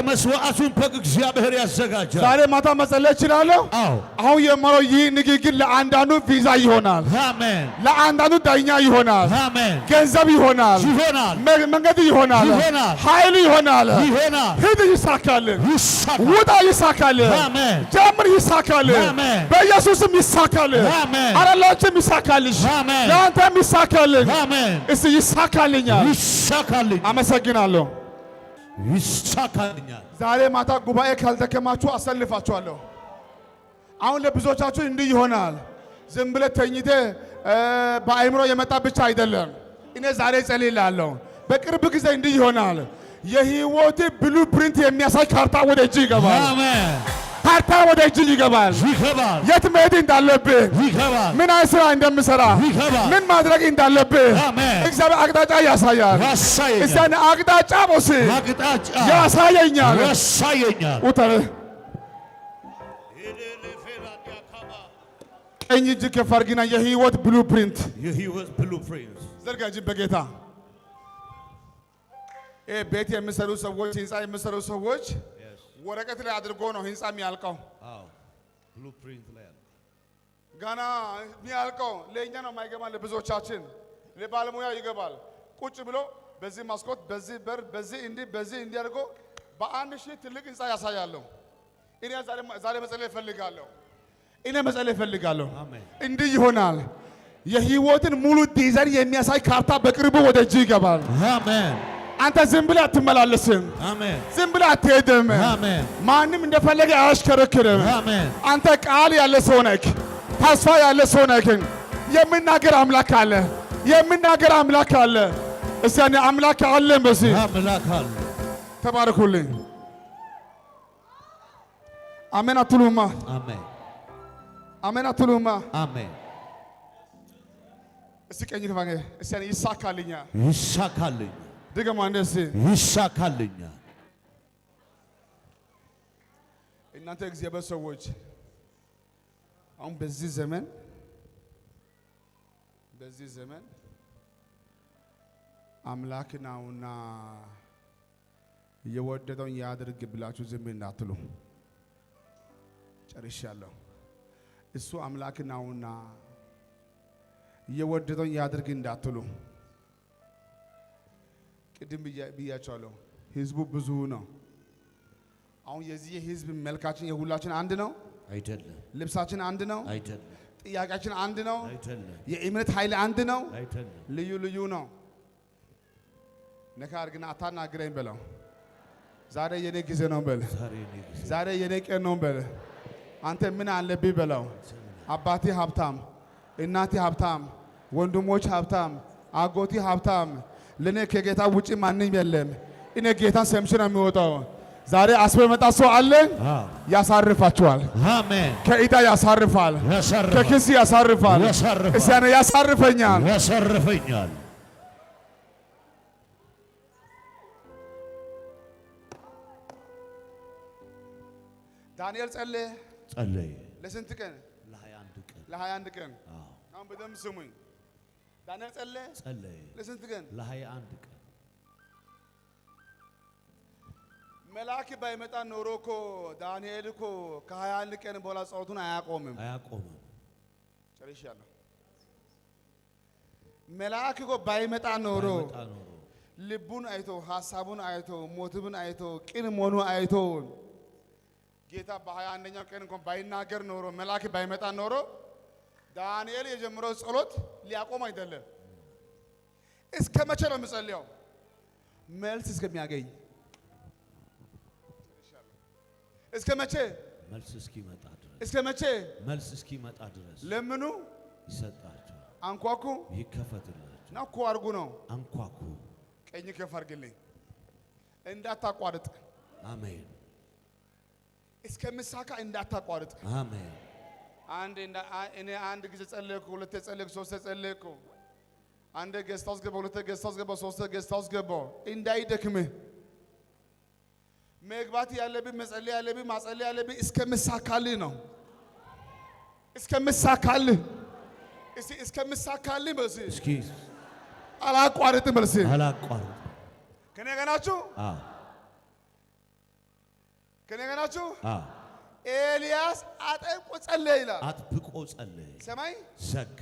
ዛሬ ማታ መጸለይ እችላለሁ። አሁን የማረው ይህ ንግግር ለአንዳንዱ ቪዛ ይሆናል፣ ለአንዳንዱ ዳኛ ይሆናል፣ ገንዘብ ይሆናል፣ መንገድ ይሆናል፣ ኃይል ይሆናል። ሂድ ይሳካልን፣ ውጣ ይሳካልን፣ ጀምር ይሳካልን፣ በኢየሱስም ይሳካልን፣ አረላችም ይሳካልን፣ ለአንተም ይሳካልን። እስቲ ይሳካልኛል። አመሰግናለሁ። ዛሬ ማታ ጉባኤ ካልተከማችሁ አሰልፋችኋለሁ። አሁን ለብዙዎቻችሁ እንዲህ ይሆናል። ዝም ብለህ ተኝተህ በአእምሮ የመጣ ብቻ አይደለም። እኔ ዛሬ ጸልያለሁ። በቅርብ ጊዜ እንዲህ ይሆናል። የህይወት ብሉ ፕሪንት የሚያሳይ ካርታ ወደ እጅ ይገባል። ካርታ ወደ እጅ ይገባል። የት መሄድ እንዳለብህ፣ ምን አይነት ስራ እንደምሰራ፣ ምን ማድረግ እንዳለብህ እግዚአብሔር አቅጣጫ ያሳያል። እዚያን አቅጣጫ ቦስ ያሳየኛል። ውተር ቀኝ እጅ ከፍ አድርግና የህይወት ብሉ ፕሪንት ዘርጋ እጅ በጌታ ቤት የሚሰሩ ሰዎች፣ ህንፃ የሚሰሩ ሰዎች ወረቀት ላይ አድርጎ ነው ህንፃ የሚያልቀው። ገና የሚያልቀው ለእኛ ነው የማይገባ፣ ለብዙዎቻችን ለባለሙያ ይገባል። ቁጭ ብሎ በዚህ መስኮት፣ በዚህ በር፣ በዚህ እንዲያደርጎ በአንድ ሺህ ትልቅ ህንፃ ያሳያለሁ። እኔ ዛሬ መጸለይ እፈልጋለሁ። እንዲህ ይሆናል። የህይወትን ሙሉ ዲዛይን የሚያሳይ ካርታ በቅርቡ ወደ እጅ ይገባል። አሜን። አንተ ዝም ብለህ አትመላለስም። ዝም ብለህ አትሄድም። ማንም እንደፈለገ አያሽከረክርም። አንተ ቃል ያለ ሰው ነህ፣ ተስፋ ያለ ሰው ነህ። የምናገር አምላክ አለ። እስቲ እኔ አምላክ አለ በዚህ ተባረኩልኝ። አሜን አትሉማ? አሜን አትሉማ? እስቲ ቀኝ ልፋንገ እስቲ እኔ ይሳካልኛል። ድገማ እንደስ ይሳካልኛል። እናንተ እግዚአብሔር ሰዎች አሁን በዚህ ዘመን አምላክ ነውና የወደደውን ያድርግ ብላችሁ ዝም እንዳትሉ። ጨርሻለሁ። እሱ አምላክ ነውና የወደደውን ያድርግ እንዳትሉ። ቅድም ብያቸዋለሁ። ህዝቡ ብዙ ነው። አሁን የዚህ ህዝብ መልካችን የሁላችን አንድ ነው አይደለም። ልብሳችን አንድ ነው አይደለም። ጥያቄያችን አንድ ነው አይደለም። የእምነት ኃይል አንድ ነው አይደለም። ልዩ ልዩ ነው። ነካ አድርግና አታናግረኝ በለው። ዛሬ የኔ ጊዜ ነው በል። ዛሬ የኔ ቀን ነው በል። አንተ ምን አለብኝ በለው። አባቴ ሀብታም፣ እናቴ ሀብታም፣ ወንድሞች ሀብታም፣ አጎቴ ሀብታም፣ ለኔ ከጌታ ውጪ ማንም የለም። እኔ ጌታን ሰምቼ ነው የሚወጣው። ዛሬ አስቦ የመጣ ሰው አለ። ያሳርፋችኋል። አሜን። ከዕዳ ያሳርፋል። ከክስ ያሳርፋል። እስያነ ያሳርፈኛል። ያሳርፈኛል። ዳንኤል ጸለየ። ለስንት ቀን? ለ21 ቀን። አሁን በደንብ ስሙኝ። ዳንኤል ጸለየ። ለስንት ቀን? ለ21 ቀን። መልአክ ባይመጣ ኖሮ እኮ ዳንኤል እኮ ከ21 ቀን በኋላ ጸሎቱን አያቆምም። ጨርሻለሁ። መልአክ እኮ ባይመጣ ኖሮ ልቡን አይቶ ሐሳቡን አይቶ ሞቲቭን አይቶ ቅን መሆኑን አይቶ ጌታ በ21ኛው ቀን እንኳን ባይናገር ኖሮ መልአክ ባይመጣ ኖሮ ዳንኤል የጀመረው ጸሎት ሊያቆም አይደለም። እስከ መቼ ነው የምጸልየው? መልስ እስከሚያገኝ። እስከ መቼ? መልስ እስኪመጣ ድረስ። እስከ መቼ? መልስ እስኪመጣ ድረስ። ለምኑ፣ ይሰጣቸዋል። አንኳኩ፣ ይከፈትላቸዋል። ናኩ አድርጉ ነው። አንኳኩ። ቀኝ ከፍ አድርግልኝ፣ እንዳታቋርጥ። አሜን። እስከምሳካ እንዳታቋርጥ። አሜን። እኔ አንድ ጊዜ ጸለይኩ፣ ሁለቴ ጸለይኩ፣ ሶስቴ ጸለይኩ። አንዴ ጌስት ሃውስ ገባሁ፣ ሁለቴ ጌስት ሃውስ ገባሁ፣ ሶስቴ ጌስት ሃውስ ገባሁ። እንዳይደክምህ መግባት ያለብህ መጸለይ ያለብህ ማጸለይ ያለብህ እስከምሳካልህ ነው። እስከምሳካልህ እስከምሳካልህ በስ እስኪ አላቋርጥም በስ አላቋርጥም። ከኔ ጋር ናችሁ? ከኔ ጋር ናችሁ? ኤልያስ አጥብቆ ጸለየ ይላል። አጥብቆ ጸለየ፣ ሰማይ ዘጋ።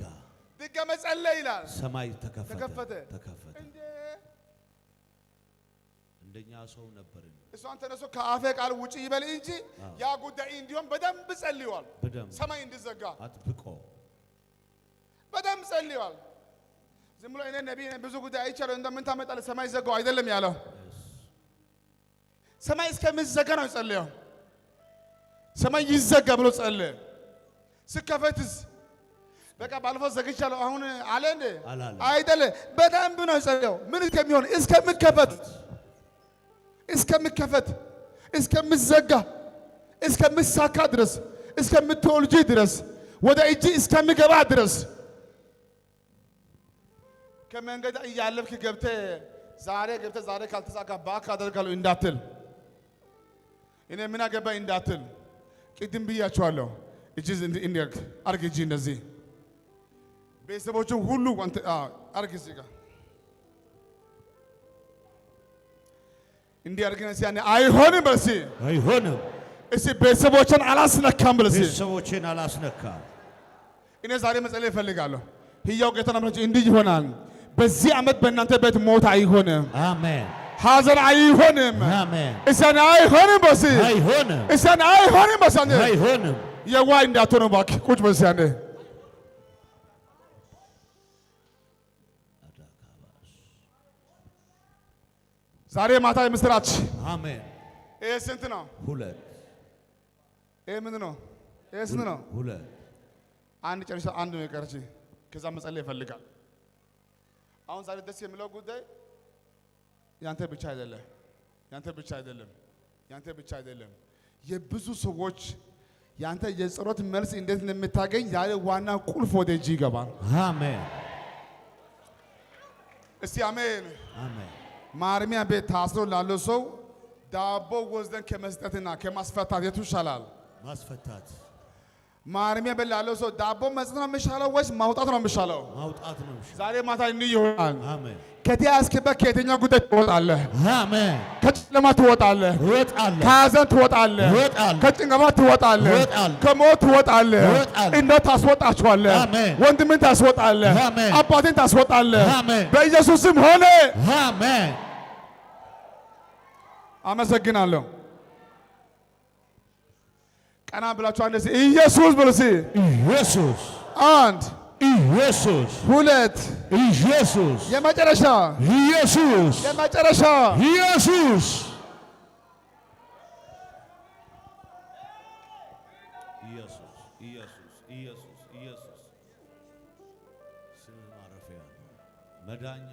ድጋሜ ጸለየ ይላል፣ ሰማይ ተከፈተ። እንዴ እንደኛ ሰው ነበር። እሷን ተነስቶ ከአፌ ቃል ውጪ ይበል እንጂ ያ ጉዳይ እንዲሆን በደንብ ጸልዩዋል። ሰማይ እንዲዘጋ አጥብቆ በደንብ ጸልዩዋል። ዝም ብሎ እኔ ነቢይ ብዙ ጉዳይ አይቻለሁ እንደምን ታመጣለህ ሰማይ ዘጋው አይደለም ያለው። ሰማይ እስከሚዘጋ ነው ጸልየው። ሰማይ ይዘጋ ብሎ ጸለየ። ስከፈትስ በቃ ባለፈው ዘግቻለሁ አሁን አለ እንዴ አይደለ? በደንብ ነው ጸልየው። ምን እስከሚሆን እስከምከፈት እስከምዘጋ እስከምሳካ ድረስ እስከምትወልጂ ድረስ ወደ እጅ እስከምገባ ድረስ ከመንገድ እያለፍክ ገብተህ ዛሬ ካልተሳካ ባክ አደርጋለሁ እንዳትል፣ እኔ ምን አገባኝ እንዳትል። ቅድም ብያቸዋለሁ። እጅ እንዲያርግ አርግ፣ እጅ እንደዚህ ቤተሰቦቹ ሁሉ አርግ እዚህ ጋር እንዲያርግና ሲያኔ አይሆንም በልሲ አይሆንም። እሺ ቤተሰቦችን አላስነካም በልሲ ቤተሰቦችን አላስነካም። እኔ ዛሬ መጸለይ እፈልጋለሁ። ሕያው ጌታ ነው። እንዲህ ይሆናል። በዚህ ዓመት በእናንተ ቤት ሞት አይሆንም። አሜን። ሐዘን አይሆንም። አሜን። እሰን አይሆንም በልሲ አይሆንም። እሰን አይሆንም በሳኔ አይሆንም። የዋይ እንዳትሆኑ እባክህ ቁጭ በል ሲያኔ ዛሬ ማታ የምስራች። አሜን። ይሄ ስንት ነው? 2። ይሄ ምንድን ነው? ይሄ ስንት ነው? 2። አንድ ጨርሻ አንድ ነው የቀረች። ከዛ መጸለይ ይፈልጋል። አሁን ዛሬ ደስ የሚለው ጉዳይ ያንተ ብቻ አይደለም፣ ያንተ ብቻ አይደለም፣ ያንተ ብቻ አይደለም። የብዙ ሰዎች ያንተ የጸሎት መልስ እንዴት እንደምታገኝ ዛሬ ዋና ቁልፍ ወደ እጅ ይገባል። አሜን። እስቲ አሜን። አሜን። ማረሚያ ቤት ታስሮ ላለው ሰው ዳቦ ወስደን ከመስጠትና ከማስፈታት የቱ ይሻላል? ማስፈታት። ማረሚያ ቤት ላለው ሰው ዳቦ መስጠት ነው የሚሻለው ወይስ ማውጣት ነው የሚሻለው? ማውጣት ነው የሚሻለው። ዛሬ ማታ እንዲህ ይሆናል። አሜን። ከተያዝክበት ከየትኛው ጉዳይ ትወጣለህ? አሜን። ከጨለማ ትወጣለህ፣ ከሐዘን ትወጣለህ፣ ከጭንቀት ትወጣለህ፣ ከሞት ትወጣለህ። እንዴት ታስወጣቸዋለህ? ወንድምን ታስወጣለህ፣ አባትን ታስወጣለህ። በኢየሱስ ስም ሆነ። አሜን። አመሰግናለሁ። ቀና ብላችሁ አንድ ኢየሱስ ብሎ ኢየሱስ አንድ ኢየሱስ ሁለት ኢየሱስ የመጨረሻ ኢየሱስ የመጨረሻ ኢየሱስ ኢየሱስ ኢየሱስ ኢየሱስ ኢየሱስ ስም ማረፊያ መዳኛ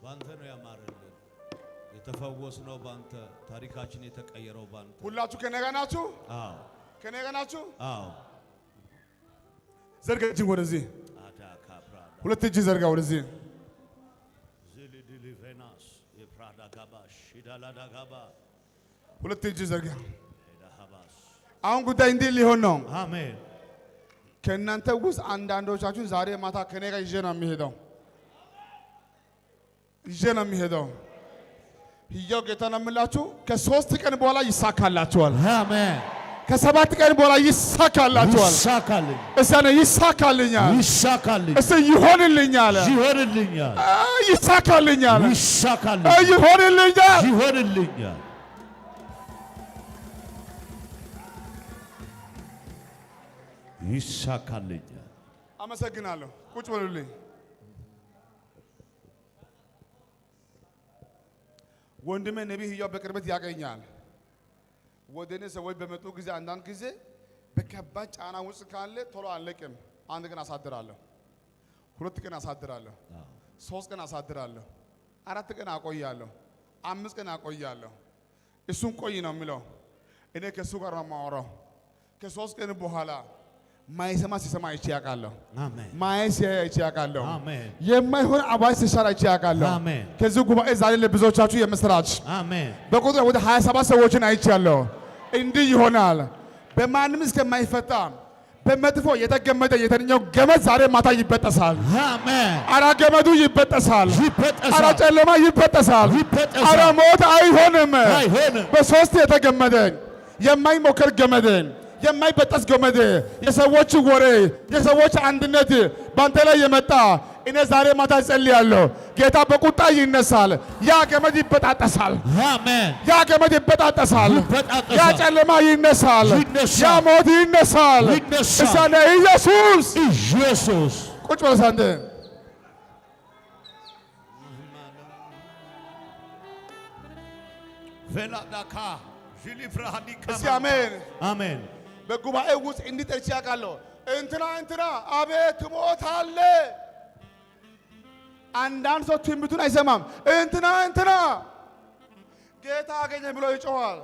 ባንተ ነው ያማረልን። የተፈወስነው ባንተ፣ ታሪካችን የተቀየረው ባንተ። ሁላችሁ ከኔ ጋር ናችሁ? አዎ ከኔ ጋር ናችሁ? አዎ። ዘርጋ እጅን ወደዚህ፣ አዳ ካፕራዳ ሁለት እጅ ዘርጋ ወደዚህ። ዚሊዲሊ ቬናስ የፕራዳ ጋባሽ ዳላዳ ጋባ ሁለት እጅ ዘርጋ። ዳሃባስ አሁን ጉዳይ እንዲህ ሊሆን ነው። አሜን። ከእናንተ ውስጥ አንዳንዶቻችሁን ዛሬ ማታ ከኔ ጋር ይዤ ነው የሚሄደው፣ ይዤ ነው የሚሄደው። ይኸው ጌታ ነው የምላችሁ፣ ከ3 ቀን በኋላ ይሳካላችኋል። አሜን። ከ7 ቀን በኋላ ይሳካላችኋል። ይሳካልኝ፣ እሰነ ይሳካልኛል፣ ይሳካልኝ፣ እሰ ይሆንልኛል፣ ይሆንልኛል፣ ይሳካልኛል፣ ይሳካልኝ፣ ይሆንልኛል፣ ይሆንልኛል። ይሳካልኛል። አመሰግናለሁ። ቁጭ በሉልኝ። ወንድሜ ነቢይ ሕያው በቅርበት ያገኛል። ወደ እኔ ሰዎች በመጡ ጊዜ አንዳንድ ጊዜ በከባድ ጫና ውስጥ ካለ ቶሎ አለቅም። 1 ቀን አሳድራለሁ፣ 2 ቀን አሳድራለሁ፣ 3 ቀን አሳድራለሁ፣ 4 ቀን አቆያለሁ፣ 5 ቀን አቆያለሁ። እሱን ቆይ ነው የሚለው። እኔ ከእሱ ጋር ነው የማወራው። ከ3 ቀን በኋላ ማይሰማ ሲሰማ አይቼ ያውቃለሁ። አሜን። ማይ ሲያይ አይቼ ያውቃለሁ። አሜን። የማይሆን አባይ ሲሻር አይቼ ያውቃለሁ። አሜን። ከዚህ ጉባኤ ዛሬ ለብዙዎቻችሁ የምስራች አሜን። በቁጥር ወደ 27 ሰዎችን አይቻለሁ። እንዲህ ይሆናል። በማንም እስከማይፈታ በመጥፎ የተገመደ የተኛው ገመድ ዛሬ ማታ ይበጠሳል። አሜን። አራ ገመዱ ይበጠሳል። ይበጠሳል። አራ ጨለማ ይበጠሳል። ይበጠሳል። አራ ሞት አይሆንም። አይሆንም። በሶስት የተገመደ የማይሞከር ገመድ፣ የማይበጠስ ገመድ፣ የሰዎች ወሬ፣ የሰዎች አንድነት ባንተ ላይ የመጣ እኔ ዛሬ ማታ ጸልያለሁ። ጌታ በቁጣ ይነሳል። ያ ገመድ ይበጣጠሳል። አሜን። ያ ገመድ ይበጣጠሳል። ይበጣጠሳል። ያ ጨለማ ይነሳል። ይነሳል። ያ ሞት ይነሳል። ይነሳል። እሳለ ኢየሱስ ኢየሱስ ቁጭ በል ሳንተ ቬላዳካ ጂሊፍራሃዲካ እስኪ አሜን። አሜን። በጉባኤ ውስጥ እንዲጠርች ያውቃለሁ። እንትና አቤት ሞታለ። አንዳንድ ሰው ትንቢቱን አይሰማም። እንትና ጌታ አገኘ ብሎ ይጮኻል።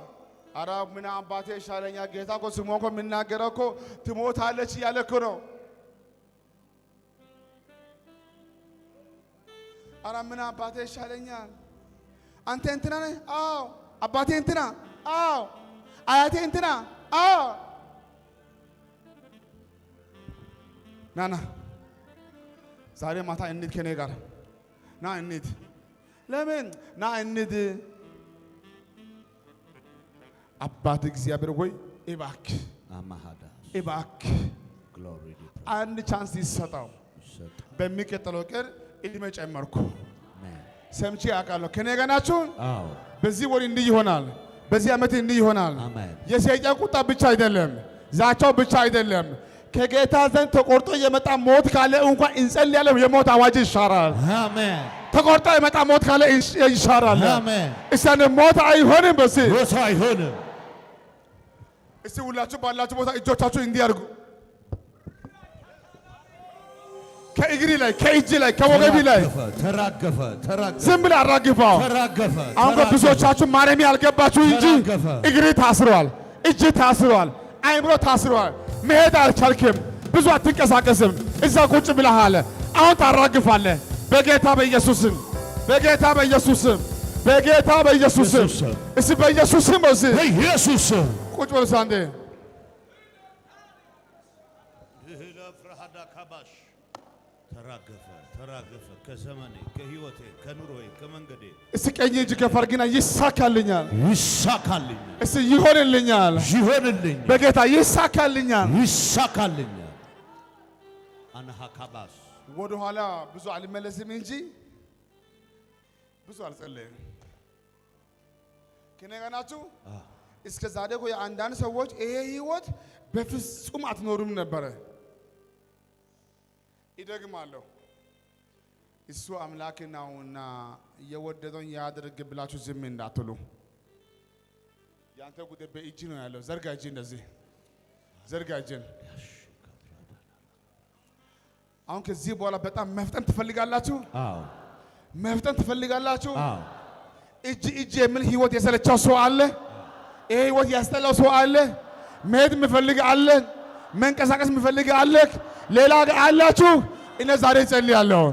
አረ ምን አባቴ ይሻለኛል። ጌታ እኮ ስሙ እኮ የሚናገረው እኮ ትሞታለች እያለ እኮ ነው። አረ ምን አባቴ ይሻለኛል። አንተ እንትና ነህ? አዎ። አባቴ እንትና? አዎ። አያቴ እንትና? አዎ። ናና ዛሬ ማታ እንሂድ ከኔ ጋር ና እንሂድ። ለምን ና እንሂድ። አባት እግዚአብሔር ሆይ እባክህ አማሃዳ እባክህ ግሎሪ አንድ ቻንስ ይሰጣው። በሚቀጥለው ቀን እድሜ ጨመርኩ ሰምቼ አውቃለሁ። ከኔ ጋር ናችሁ? አዎ። በዚህ ወር እንዲህ ይሆናል። በዚህ ዓመት እንዲህ ይሆናል። አሜን። የሰይጣን ቁጣ ብቻ አይደለም፣ ዛቻው ብቻ አይደለም። ከጌታ ዘንድ ተቆርጦ የመጣ ሞት ካለ እንኳን እንጸልያለን። የሞት አዋጅ ይሻራል። አሜን። ተቆርጦ የመጣ ሞት ካለ ይሻራል። አሜን። እሰነ ሞት አይሆንም። በሲ ሞት አይሆንም። እስቲ ሁላችሁ ባላችሁ ቦታ እጆቻችሁ እንዲህ አድርጉ። ከእግሪ ላይ፣ ከእጅ ላይ፣ ከወገቢ ላይ ተራገፈ። ዝም ብለህ አራግፈው። ተራገፈ። አሁን ብዙዎቻችሁ ማረሚያ ያልገባችሁ እንጂ እግሪ ታስሯል፣ እጅ ታስሯል፣ አይምሮ ታስሯል። መሄድ አልቻልክም። ብዙ አትንቀሳቀስም። እዛ ቁጭ ብለሃል። አሁን ታራግፋለህ። በጌታ በኢየሱስም፣ በጌታ በኢየሱስም፣ በጌታ በኢየሱስም፣ እስቲ በኢየሱስም፣ በኢየሱስም ቁጭ በሉ ሳንዴ ተራገፈ። ከዘመኔ፣ ከህይወቴ፣ ከኑሮዬ፣ ከመንገዴ እስቲ ቀኝ እጅ ከፍ አድርግና ይሳካልኛል። ይሳካልኛል። እስቲ ይሆንልኛል። ይሆንልኛል። በጌታ ይሳካልኛል። ይሳካልኛል። አናሃካባስ ወደ ኋላ ብዙ አልመለስም እንጂ ብዙ አልጸለይም። ከኔ ጋር ናችሁ? እስከ ዛሬ እኮ የአንዳንድ ሰዎች ይሄ ህይወት በፍጹም አትኖሩም ነበረ። ይደግማለሁ። እሱ አምላክ ነውና የወደደውን ያድርግ ብላችሁ ዝም እንዳትሉ። ያንተ ጉዳይ በእጅ ነው ያለው። ዘርጋ እጅ፣ እንደዚህ ዘርጋ እጅን። አሁን ከዚህ በኋላ በጣም መፍጠን ትፈልጋላችሁ? አዎ መፍጠን ትፈልጋላችሁ? አዎ። እጅ የሚል ህይወት የሰለቻው ሰው አለ? ይሄ ህይወት ያስጠላው ሰው አለ? መሄድ የሚፈልግ አለ? መንቀሳቀስ የሚፈልግ አለ? ሌላ አላችሁ? እኔ ዛሬ ጸልያለሁ።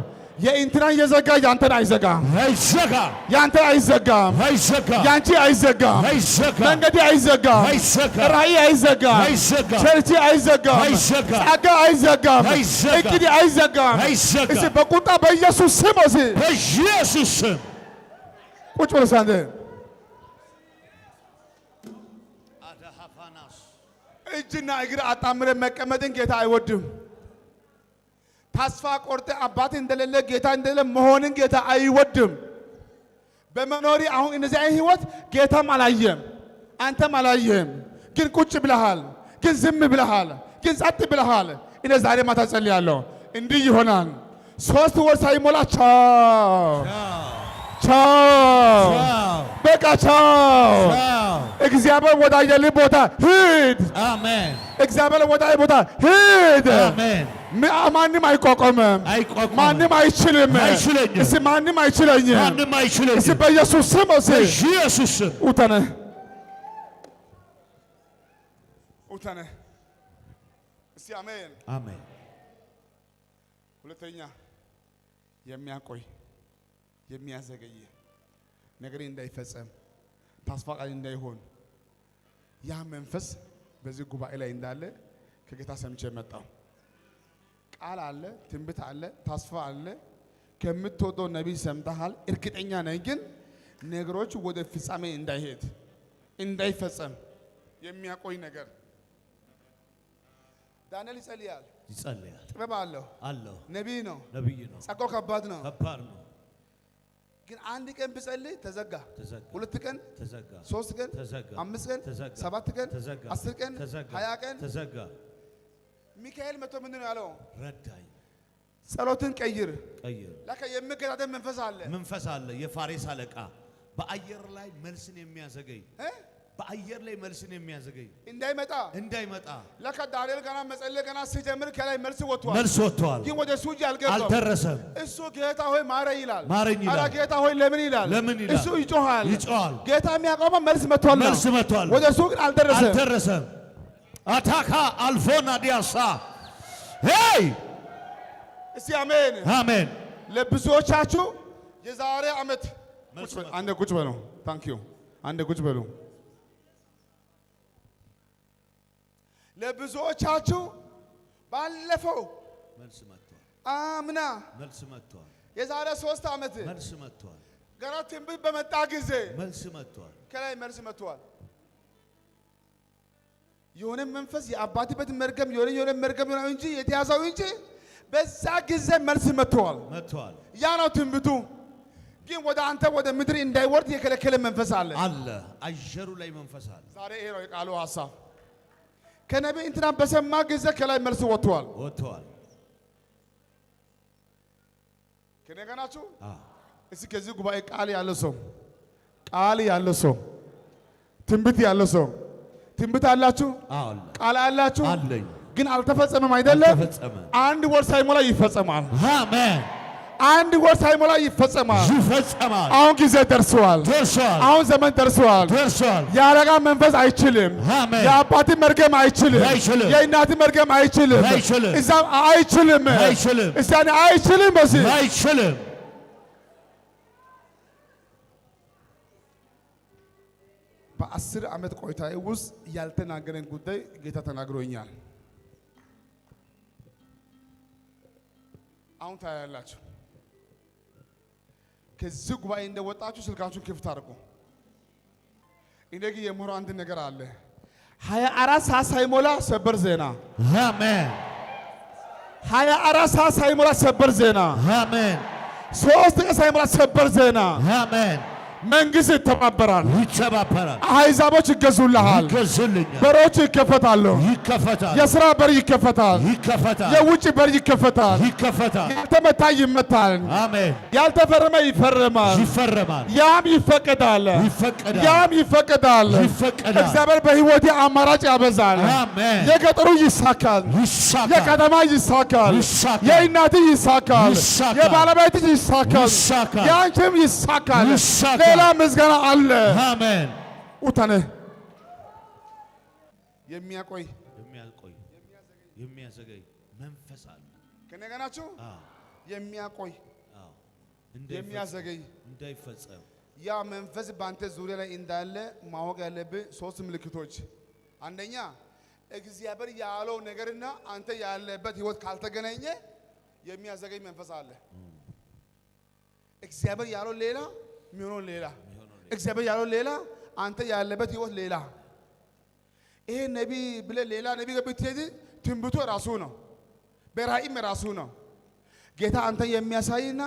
የእንትናን የዘጋ ያንተን አይዘጋም። አይዘጋ። ያንተ አይዘጋም። አይዘጋ። ያንቺ አይዘጋም። አይዘጋ። መንገድ አይዘጋም። አይዘጋ። ራእይ አይዘጋም። አይዘጋ። ቸርች አይዘጋም። አይዘጋ። ጸጋ አይዘጋም። አይዘጋ። እቅድ አይዘጋም። አይዘጋ። እስቲ በቁጣ በኢየሱስ ስም በኢየሱስ ስም ቁጭ ብለህ ሳንተ እጅና እግር አጣምረ መቀመጥን ጌታ አይወድም። ተስፋ ቆርጠ አባት እንደሌለ ጌታ እንደሌለ መሆንን ጌታ አይወድም። በመኖሪ አሁን እነዚህ አይነት ህይወት ጌታም አላየም፣ አንተም አላየም። ግን ቁጭ ብለሃል፣ ግን ዝም ብለሃል፣ ግን ጸጥ ብለሃል። እኔ ዛሬ ማታ ጸልያለሁ እንዲህ ይሆናል። 3 ወር ሳይሞላ ቻው ቻው፣ በቃ ቻው። እግዚአብሔር ወዳየልህ ቦታ ሂድ። አሜን። እግዚአብሔር ወዳየ ቦታ ሂድ። አሜን። ማንም አይቋቋምም፣ ማንም አይችልም። እስቲ ማንም አይችለኝም፣ ማንም አይችለኝም። እስቲ በኢየሱስ ስም በኢየሱስ ስም ውተነ ውተነ። እስቲ አሜን አሜን። ሁለተኛ የሚያቆይ የሚያዘገይ ነገር እንዳይፈጸም ተስፋ ቃል እንዳይሆን ያ መንፈስ በዚህ ጉባኤ ላይ እንዳለ ከጌታ ሰምቼ መጣሁ። ቃል አለ፣ ትንቢት አለ፣ ተስፋ አለ። ከምትወደው ነቢይ ሰምተሃል፣ እርግጠኛ ነኝ። ግን ነገሮች ወደ ፍጻሜ እንዳይሄድ እንዳይፈጸም የሚያቆይ ነገር ዳንኤል ይጸልያል። ጥበብ አለው አለው። ነቢይ ነው። ጸጋው ከባድ ነው። ግን አንድ ቀን ብጸልይ ተዘጋ፣ 2 ቀን ተዘጋ፣ 3 ቀን ተዘጋ፣ 5 ቀን ተዘጋ፣ 7 ቀን ተዘጋ፣ 10 ቀን ተዘጋ፣ 20 ቀን ተዘጋ። ሚካኤል መጥቶ ምንድን ነው ያለው? ረዳኝ። ጸሎትን ቀይር። ለካ የሚገዳደር መንፈስ አለ። የፋሬስ አለቃ በአየር ላይ መልስን የሚያዘገይ በአየር ላይ መልስን የሚያዘገይ እንዳይመጣ ለካ ዳንኤል ገና መጸለይ ገና ሲጀምር ከላይ መልስ ወጥቷል። ግን ወደ እሱ እጅ አልደረሰም። እሱ ጌታ ሆይ ማረኝ ይላል። ኧረ ጌታ ሆይ ለምን ይላል። እሱ ይጮሃል። ጌታ የሚያቆመው መልስ መጥቷል። ወደ እሱ ግን አልደረሰም። አታካ አልፎና ዲያሳ ሄይ እስቲ አሜን አሜን። ለብዙዎቻችሁ የዛሬ ዓመት አንደ ቁጭ በሉ። ታንክ ዩ አንደ ቁጭ በሉ። ለብዙዎቻችሁ ባለፈው መልስ መጥቷል። አምና መልስ መጥቷል። የዛሬ 3 ዓመት መልስ መጥቷል። ገና ትንቢት በመጣ ጊዜ መልስ መጥቷል። ከላይ መልስ መጥቷል። የሆነ መንፈስ የአባት ቤት መርገም የሆነ መርገም ነው እንጂ የተያዘው እንጂ በዛ ጊዜ መልስ መጥቷል። ያ ነው ትንቢቱ። ግን ወደ አንተ ወደ ምድር እንዳይወርድ የከለከለ መንፈስ አለ። አየሩ ላይ መንፈስ አለ። ዛሬ ይሄ ነው የቃሉ ሐሳብ። ከነቢይ እንትና በሰማ ጊዜ ከላይ መልስ ወጥቷል። ከኔ ጋር ናችሁ? እስኪ ከዚህ ጉባኤ ቃል ያለው ሰው ትንቢት ያለው ሰው ትንቢት አላችሁ? ቃል አላችሁ? ግን አልተፈጸመም አይደለም? አንድ ወር ሳይሞላ ይፈጸማል። አሜን። አንድ ወር ሳይሞላ ይፈጸማል። አሁን ጊዜ ደርሷል። አሁን ዘመን ደርሷል። የአለቃ መንፈስ አይችልም። የአባት መርገም አይችልም። የእናት መርገም አይችልም። እዛም አይችልም። እዛኔ አይችልም። በዚህ አይችልም። በ10 ዓመት ቆይታዬ ውስጥ ያልተናገረን ጉዳይ ጌታ ተናግሮኛል። አሁን ታያላችሁ። ከዚህ ጉባኤ እንደወጣችሁ ስልካችሁን ክፍት አድርጉ። እንደዚህ የምሆነው አንድ ነገር አለ። 24 ሰዓት ሳይሞላ ሰበር ዜና። አሜን። 24 ሰዓት ሳይሞላ ሰበር ዜና። አሜን። 3 ቀን ሳይሞላ ሰበር ዜና። አሜን። መንግስት ይተባበራል። ይተባበራል። አሕዛቦች ይገዙልሃል። ይገዙልኛል። በሮች ይከፈታሉ። ይከፈታል። የሥራ በር ይከፈታል። ይከፈታል። የውጭ በር ይከፈታል። ይከፈታል። ያልተመታ ይመታል። አሜን። ያልተፈረመ ይፈረማል። ይፈረማል። ያም ይፈቀዳል። ይፈቀዳል። ያም ይፈቀዳል። ይፈቀዳል። እግዚአብሔር በሕይወቴ አማራጭ ያበዛል። አሜን። የገጠሩ ይሳካል። ይሳካል። የከተማ ይሳካል። ይሳካል። የእናት ይሳካል። ይሳካል። የባለቤት ይሳካል። ይሳካል። የአንቺም ይሳካል። ይሳካል። ሌላ ምስጋና አለ። አሜን። ውተነ የሚያቆይ የሚያዘገይ መንፈስ አለ። ከነገ ናችሁ የሚያቆይ የሚያዘገይ እንዳይፈጸም ያ መንፈስ በአንተ ዙሪያ ላይ እንዳለ ማወቅ ያለብህ ሶስት ምልክቶች። አንደኛ እግዚአብሔር ያለው ነገርና አንተ ያለበት ህይወት ካልተገናኘ የሚያዘገይ መንፈስ አለ። እግዚአብሔር ያለው ሌላ የሚሆነው ሌላ፣ እግዚአብሔር ያለው ሌላ አንተ ያለበት ህይወት ሌላ። ይሄ ነቢይ ብለህ ሌላ ነቢይ ጋር ብትሄድ ትንቢቱ ራሱ ነው፣ በራእይም ራሱ ነው። ጌታ አንተ የሚያሳይና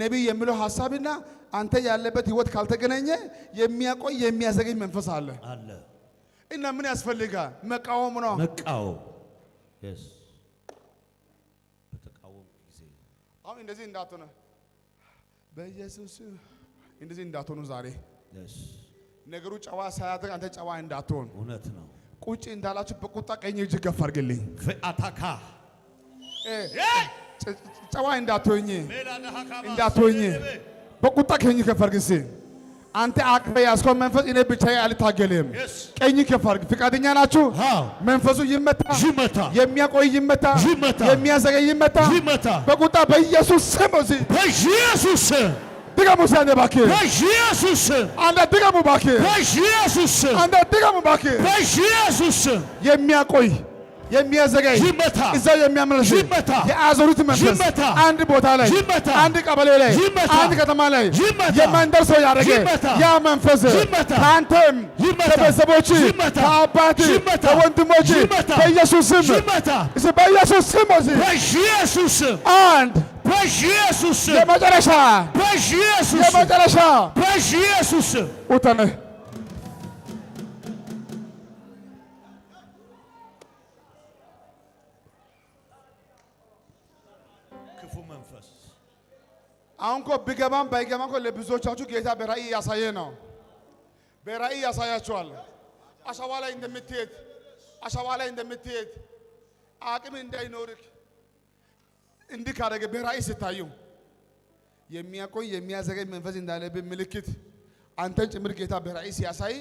ነቢይ የሚለው ሐሳብና አንተ ያለበት ህይወት ካልተገናኘ የሚያቆይ የሚያዘገኝ መንፈስ አለ አለ። እና ምን ያስፈልጋል? መቃወም ነው። መቃወም በተቃወም ጊዜ አሁን እንደዚህ እንዳትሆነ በኢየሱስ እንደዚህ እንዳትሆኑ ዛሬ ነገሩ ጨዋ ሳያደርግ አንተ ጨዋ እንዳትሆን። እውነት ነው። ቁጭ እንዳላችሁ በቁጣ ቀኝ እጅ ከፍ አድርግልኝ። አታካ ጨዋ እንዳትሆኝ በቁጣ ቀኝ ከፍ አድርግ። አንተ አቅፈ ያስከው መንፈስ እኔ ብቻዬ አልታገልም። ቀኝ ከፍ አድርግ። ፍቃደኛ ናችሁ? መንፈሱ ይመታ፣ የሚያቆይ ይመታ፣ የሚያዘገይ ይመታ በቁጣ በኢየሱስ ስም። በኢየሱስ ስም ድገሙ። ሳንደ እባክህ በኢየሱስ ስም አንተ ድገሙ እባክህ በኢየሱስ ስም አንተ ድገሙ እባክህ። በኢየሱስ ስም የሚያቆይ የሚያዘገይ ይመታ፣ እዛው የሚያመለስ ይመታ፣ የአዙሪት መንፈስ ይመታ፣ አንድ ቦታ ላይ ይመታ፣ አንድ ቀበሌ ላይ ይመታ፣ አንድ ከተማ ላይ ይመታ፣ የመንደር ሰው ያደረገ ይመታ፣ ያ መንፈስ ይመታ፣ ከአንተም ይመታ፣ ከቤተሰቦች ይመታ፣ ከአባት ይመታ፣ ከወንድሞች ይመታ፣ በኢየሱስ ስም ይመታ፣ በኢየሱስ ስም በኢየሱስ ስም አንድ በኢየሱስ ስም የመጨረሻ በኢየሱስ ስም የመጨረሻ በኢየሱስ ስም ውጠነ ክፉ መንፈስ አሁን እኮ ቢገባም ባይገባም እኮ ለብዙዎቻችሁ ጌታ በራእይ እያሳየ ነው። በራእይ ያሳያችኋል። አሸዋ ላይ እንደምትሄድ አቅም እንዳይኖርክ እንዲህ ካደረገ በራእይ ስታዩ የሚያቆይ የሚያዘገይ መንፈስ እንዳለብህ ምልክት አንተን ጭምር ጌታ በራእይ ሲያሳይ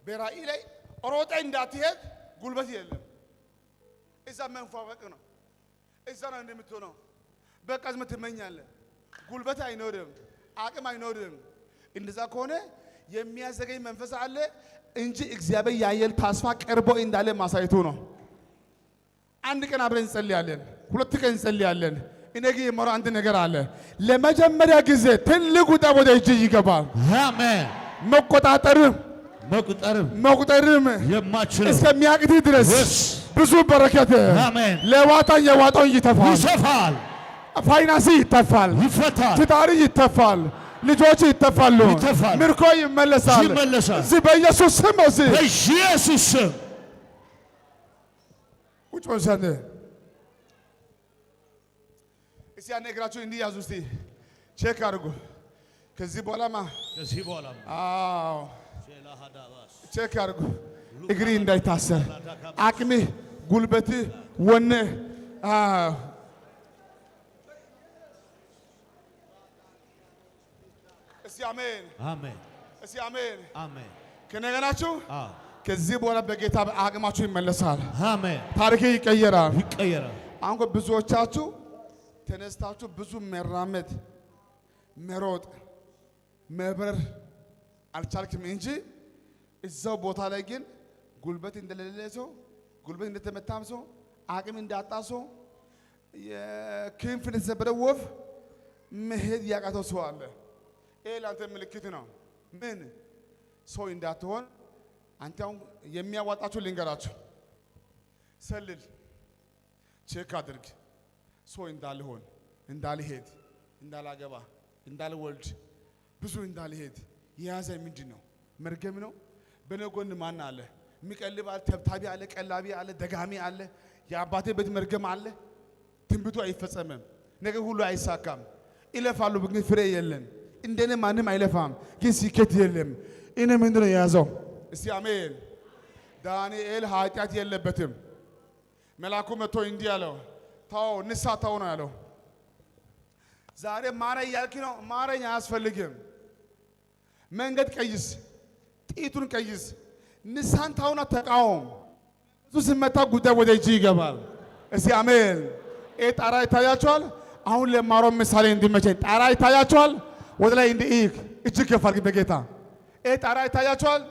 በራእይ ላይ ሮጠ እንዳትሄድ ጉልበት የለም። እዛ መንፏቀቅ ነው። እዛ ነው እንደምትሆነው። በቃ ዝም ትመኛለህ። ጉልበት አይኖርም፣ አቅም አይኖርም። እንደዛ ከሆነ የሚያዘገኝ መንፈስ አለ እንጂ እግዚአብሔር ያየል ተስፋ ቀርቦ እንዳለ ማሳየቱ ነው። አንድ ቀን አብረን እንጸልያለን፣ ሁለት ቀን እንጸልያለን። እኔ ግን የማወራው አንድ ነገር አለ። ለመጀመሪያ ጊዜ ትልቁ ዕጣ ወደ እጅ ይገባል። አሜን። መቁጠርም የማችለው እስከሚያቅትህ ድረስ ብዙ በረከት የዋጣውን ይተፋል። ፋይናንስ ይተፋል፣ ትዳር ይተፋል፣ ልጆች ይተፋሉ፣ ምርኮ ይመለሳል። እዚህ በኢየሱስ ስም በኢየሱስ ስም ቁጭ ወሰነ እስቲ ያን እግራችሁ እንዲህ ያዙ። እስቲ ቼክ አድርጉ። ከዚህ በኋላማ አዎ ቼክ አድርጉ። እግሪ እንዳይታሰር አቅምህ፣ ጉልበትህ፣ ወኔህ እስቲ አሜን አሜን እስቲ አሜን አሜን። ከነገ ናችሁ። ከዚህ በኋላ በጌታ አቅማችሁ ይመለሳል። አሜን። ታሪክ ይቀየራል። አሁን ብዙዎቻችሁ ተነስታችሁ ብዙ መራመድ፣ መሮጥ፣ መብረር አልቻልክም እንጂ እዛው ቦታ ላይ ግን ጉልበት እንደሌለ ሰው፣ ጉልበት እንደተመታም ሰው፣ አቅም እንዳጣ ሰው፣ የክንፍ እንደተሰበረ ወፍ መሄድ ያቃተው ሰው አለ። ይሄ ለአንተ ምልክት ነው። ምን ሰው እንዳትሆን አንተ አሁን የሚያዋጣችሁ ልንገራችሁ። ሰልል፣ ቼክ አድርግ። ሰው እንዳልሆን፣ እንዳልሄድ፣ እንዳላገባ፣ እንዳልወልድ፣ ብዙ እንዳልሄድ የያዘ ምንድን ነው? መርገም ነው። በነጎን ማን አለ? የሚቀልብ አለ፣ ተብታቢ አለ፣ ቀላቢ አለ፣ ደጋሚ አለ። የአባቴ ቤት መርገም አለ። ትንቢቱ አይፈጸምም። ነገር ሁሉ አይሳካም። ይለፋሉ ግን ፍሬ የለም። እንደኔ ማንም አይለፋም ግን ስኬት የለም። እኔ ምንድን ነው የያዘው? እስቲ አሜን። ዳንኤል ኃጢአት የለበትም። መልአኩ መጥቶ እንዲህ አለው፣ ተው ንስሐ ተው ነው ያለው። ዛሬ ማረኝ ያልክ ነው። ማረኝ አያስፈልግም። መንገድ ቀይስ፣ ጥይቱን ቀይስ፣ ንስሐን ተውና ተቃወም። እሱ ሲመታ ጉዳይ ወደ እጅ ይገባል። እስቲ አሜን። ጣራ ይታያቸዋል። አሁን ለማሮ ምሳሌ እንዲመቸኝ ጣራ ይታያቸዋል። ወደ ላይ እንዲህ እጅ ከፋል በጌታ ጣራ ይታያቸዋል።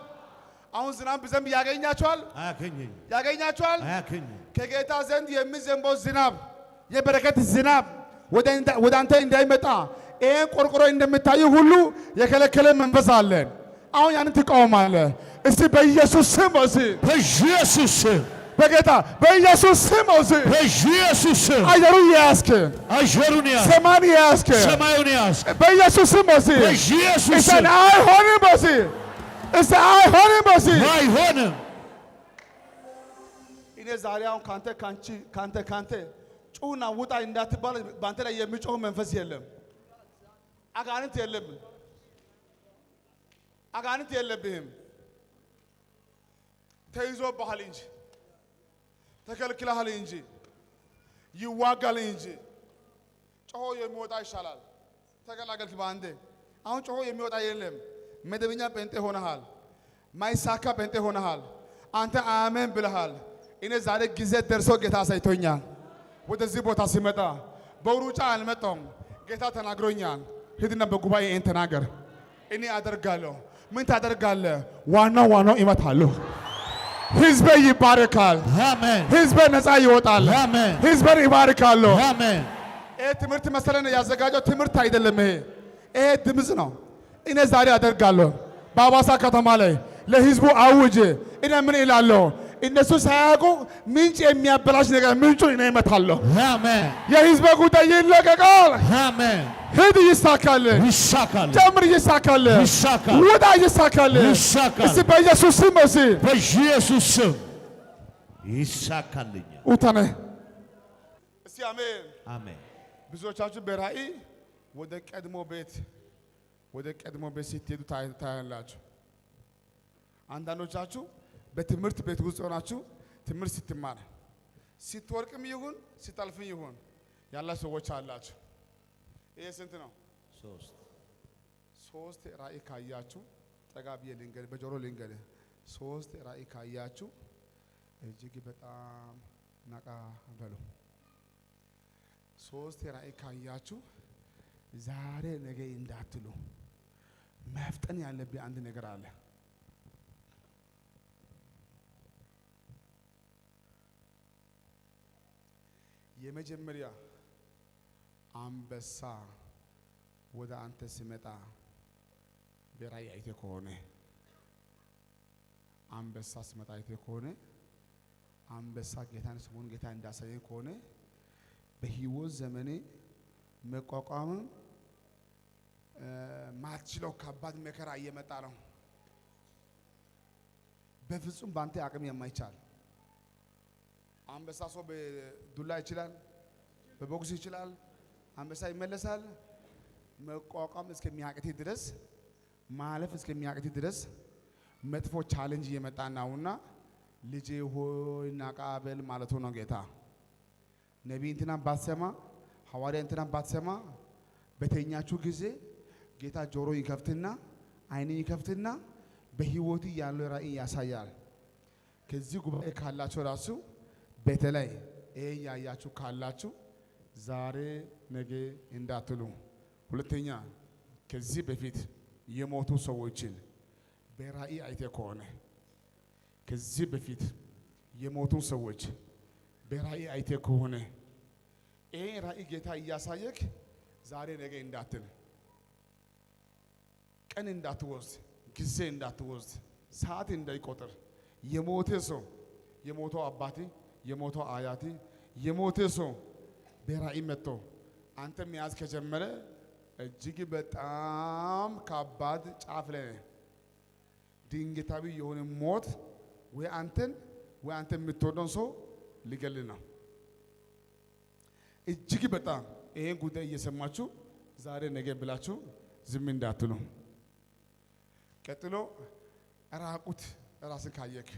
አሁን ዝናብ ብዘንብ ያገኛቸዋል? አያገኘኝ። ያገኛቸዋል? አያገኘኝ። ከጌታ ዘንድ የሚዘንበው ዝናብ የበረከት ዝናብ ወደ አንተ እንዳይመጣ ይሄን ቆርቆሮ እንደምታይ ሁሉ የከለከለ መንፈስ አለ። አሁን ያንን ትቃወማለህ። እስቲ በኢየሱስ ስም ወሲ በኢየሱስ ስም በጌታ በኢየሱስ ስም ወሲ በኢየሱስ ስም አየሩን ያስክ አየሩን ያስክ ሰማዩን ያስክ ሰማዩን ያስክ በኢየሱስ ስም ወሲ በኢየሱስ ስም እሰን አይሆንም ወሲ እስቲ አይሆንም ወሲ አይሆንም። እኔ ዛሬ አሁን ካንተ ጩና ውጣ እንዳትባል ባንተ ላይ የሚጮህ መንፈስ የለም። አጋንንት የለም። አጋንንት የለብህም። ተይዞ ባህል እንጂ ተከልክለሃል እንጂ ይዋጋል እንጂ ጮሆ የሚወጣ ይሻላል። ተገላገልክ ባንዴ። አሁን ጮሆ የሚወጣ የለም። መደበኛ ጴንጤ ሆነሃል። ማይሳካ ጴንጤ ሆነሃል። አንተ አሜን ብለሃል። እኔ ዛሬ ጊዜ ደርሶ ጌታ አሳይቶኛል። ወደዚህ ቦታ ሲመጣ በሩጫ አልመጣም። ጌታ ተናግሮኛል። ሂድና በጉባኤ ይህን ተናገር። እኔ አደርጋለሁ። ምን ታደርጋለህ? ዋናው ይመታለሁ። ህዝቤ ይባረካል። አሜን። ህዝቤ ነፃ ይወጣል። አሜን። ህዝቤን ይባርካለሁ። አሜን። ይሄ ትምህርት መሰለን ያዘጋጀው ትምህርት አይደለም። ይሄ ድምፅ ነው። እኔ ዛሬ አደርጋለሁ። በአዋሳ ከተማ ላይ ለህዝቡ አውጅ። እኔ ምን እላለሁ? እነሱ ሳያውቁ ምንጭ የሚያበላሽ ነገር ምንጩን እኔ እመታለሁ። አሜን። የህዝብ ጉዳይ ይለቀቃል። አሜን። ሂድ ይሳካል። ይሳካል። ጨምር ይሳካል። ይሳካል። ውጣ ይሳካል። ይሳካል። እስቲ በኢየሱስ ስም እስቲ በኢየሱስ ስም ይሳካልኛል። ውጣነ እስቲ አሜን። አሜን። ብዙዎቻችሁ በራእይ ወደ ቀድሞ ቤት ስትሄዱ ታያላችሁ። አንዳንዶቻችሁ በትምህርት ቤት ውስጥ ሆናችሁ ትምህርት ስትማር ስትወርቅም ይሁን ስታልፍም ይሁን ያላ ሰዎች አላችሁ። ይሄ ስንት ነው? ሶስት ራእይ ካያችሁ ጠጋ ብዬ ልንገርህ፣ በጆሮ ልንገርህ። ሶስት ራእይ ካያችሁ እጅግ በጣም ነቃ በሉ። ሶስት ራእይ ካያችሁ ዛሬ ነገ እንዳትሉ መፍጠን ያለብህ አንድ ነገር አለ። የመጀመሪያ አንበሳ ወደ አንተ ሲመጣ በራእይ አይተህ ከሆነ አንበሳ ሲመጣ አይተህ ከሆነ አንበሳ ጌታን ስሙን ጌታ እንዳሳየኝ ከሆነ በህይወት ዘመኔ መቋቋም ማትችለው ከባድ መከራ እየመጣ ነው። በፍጹም ባንተ አቅም የማይቻል አንበሳ ሰው በዱላ ይችላል፣ በቦክስ ይችላል። አንበሳ ይመለሳል። መቋቋም እስከሚያቅት ድረስ ማለፍ እስከሚያቅት ድረስ መጥፎ ቻሌንጅ እየመጣ ነውና ልጄ ሆይ ናቃበል ማለቱ ነው ጌታ። ነቢይ እንትና ባትሰማ፣ ሐዋርያ እንትና ባትሰማ፣ በተኛችሁ ጊዜ ጌታ ጆሮ ይከፍትና አይን ይከፍትና በህይወት ያለው ራእይ ያሳያል። ከዚህ ጉባኤ ካላችሁ ራሱ በተለይ ይሄ ያያችሁ ካላችሁ ዛሬ ነገ እንዳትሉ። ሁለተኛ ከዚህ በፊት የሞቱ ሰዎችን በራእይ አይተህ ከሆነ ከዚህ በፊት የሞቱ ሰዎች በራእይ አይተህ ከሆነ ይሄ ራእይ ጌታ እያሳየክ ዛሬ ነገ እንዳትል፣ ቀን እንዳትወስድ፣ ጊዜ እንዳትወስድ፣ ሰዓት እንዳይቆጥር የሞተ ሰው የሞተው አባቴ የሞተው አያቴ የሞተ ሰው በራእይ መጥቶ አንተ መያዝ ከጀመረ እጅግ በጣም ከባድ ጫፍ ላይ ነህ። ድንገታዊ የሆነ ሞት ወይ አንተ የምትወደውን ሰው ሊገል ነው። እጅግ በጣም ይሄን ጉዳይ እየሰማችሁ ዛሬ ነገ ብላችሁ ዝም እንዳትሉ። ቀጥሎ ራቁት ራስን ካየክ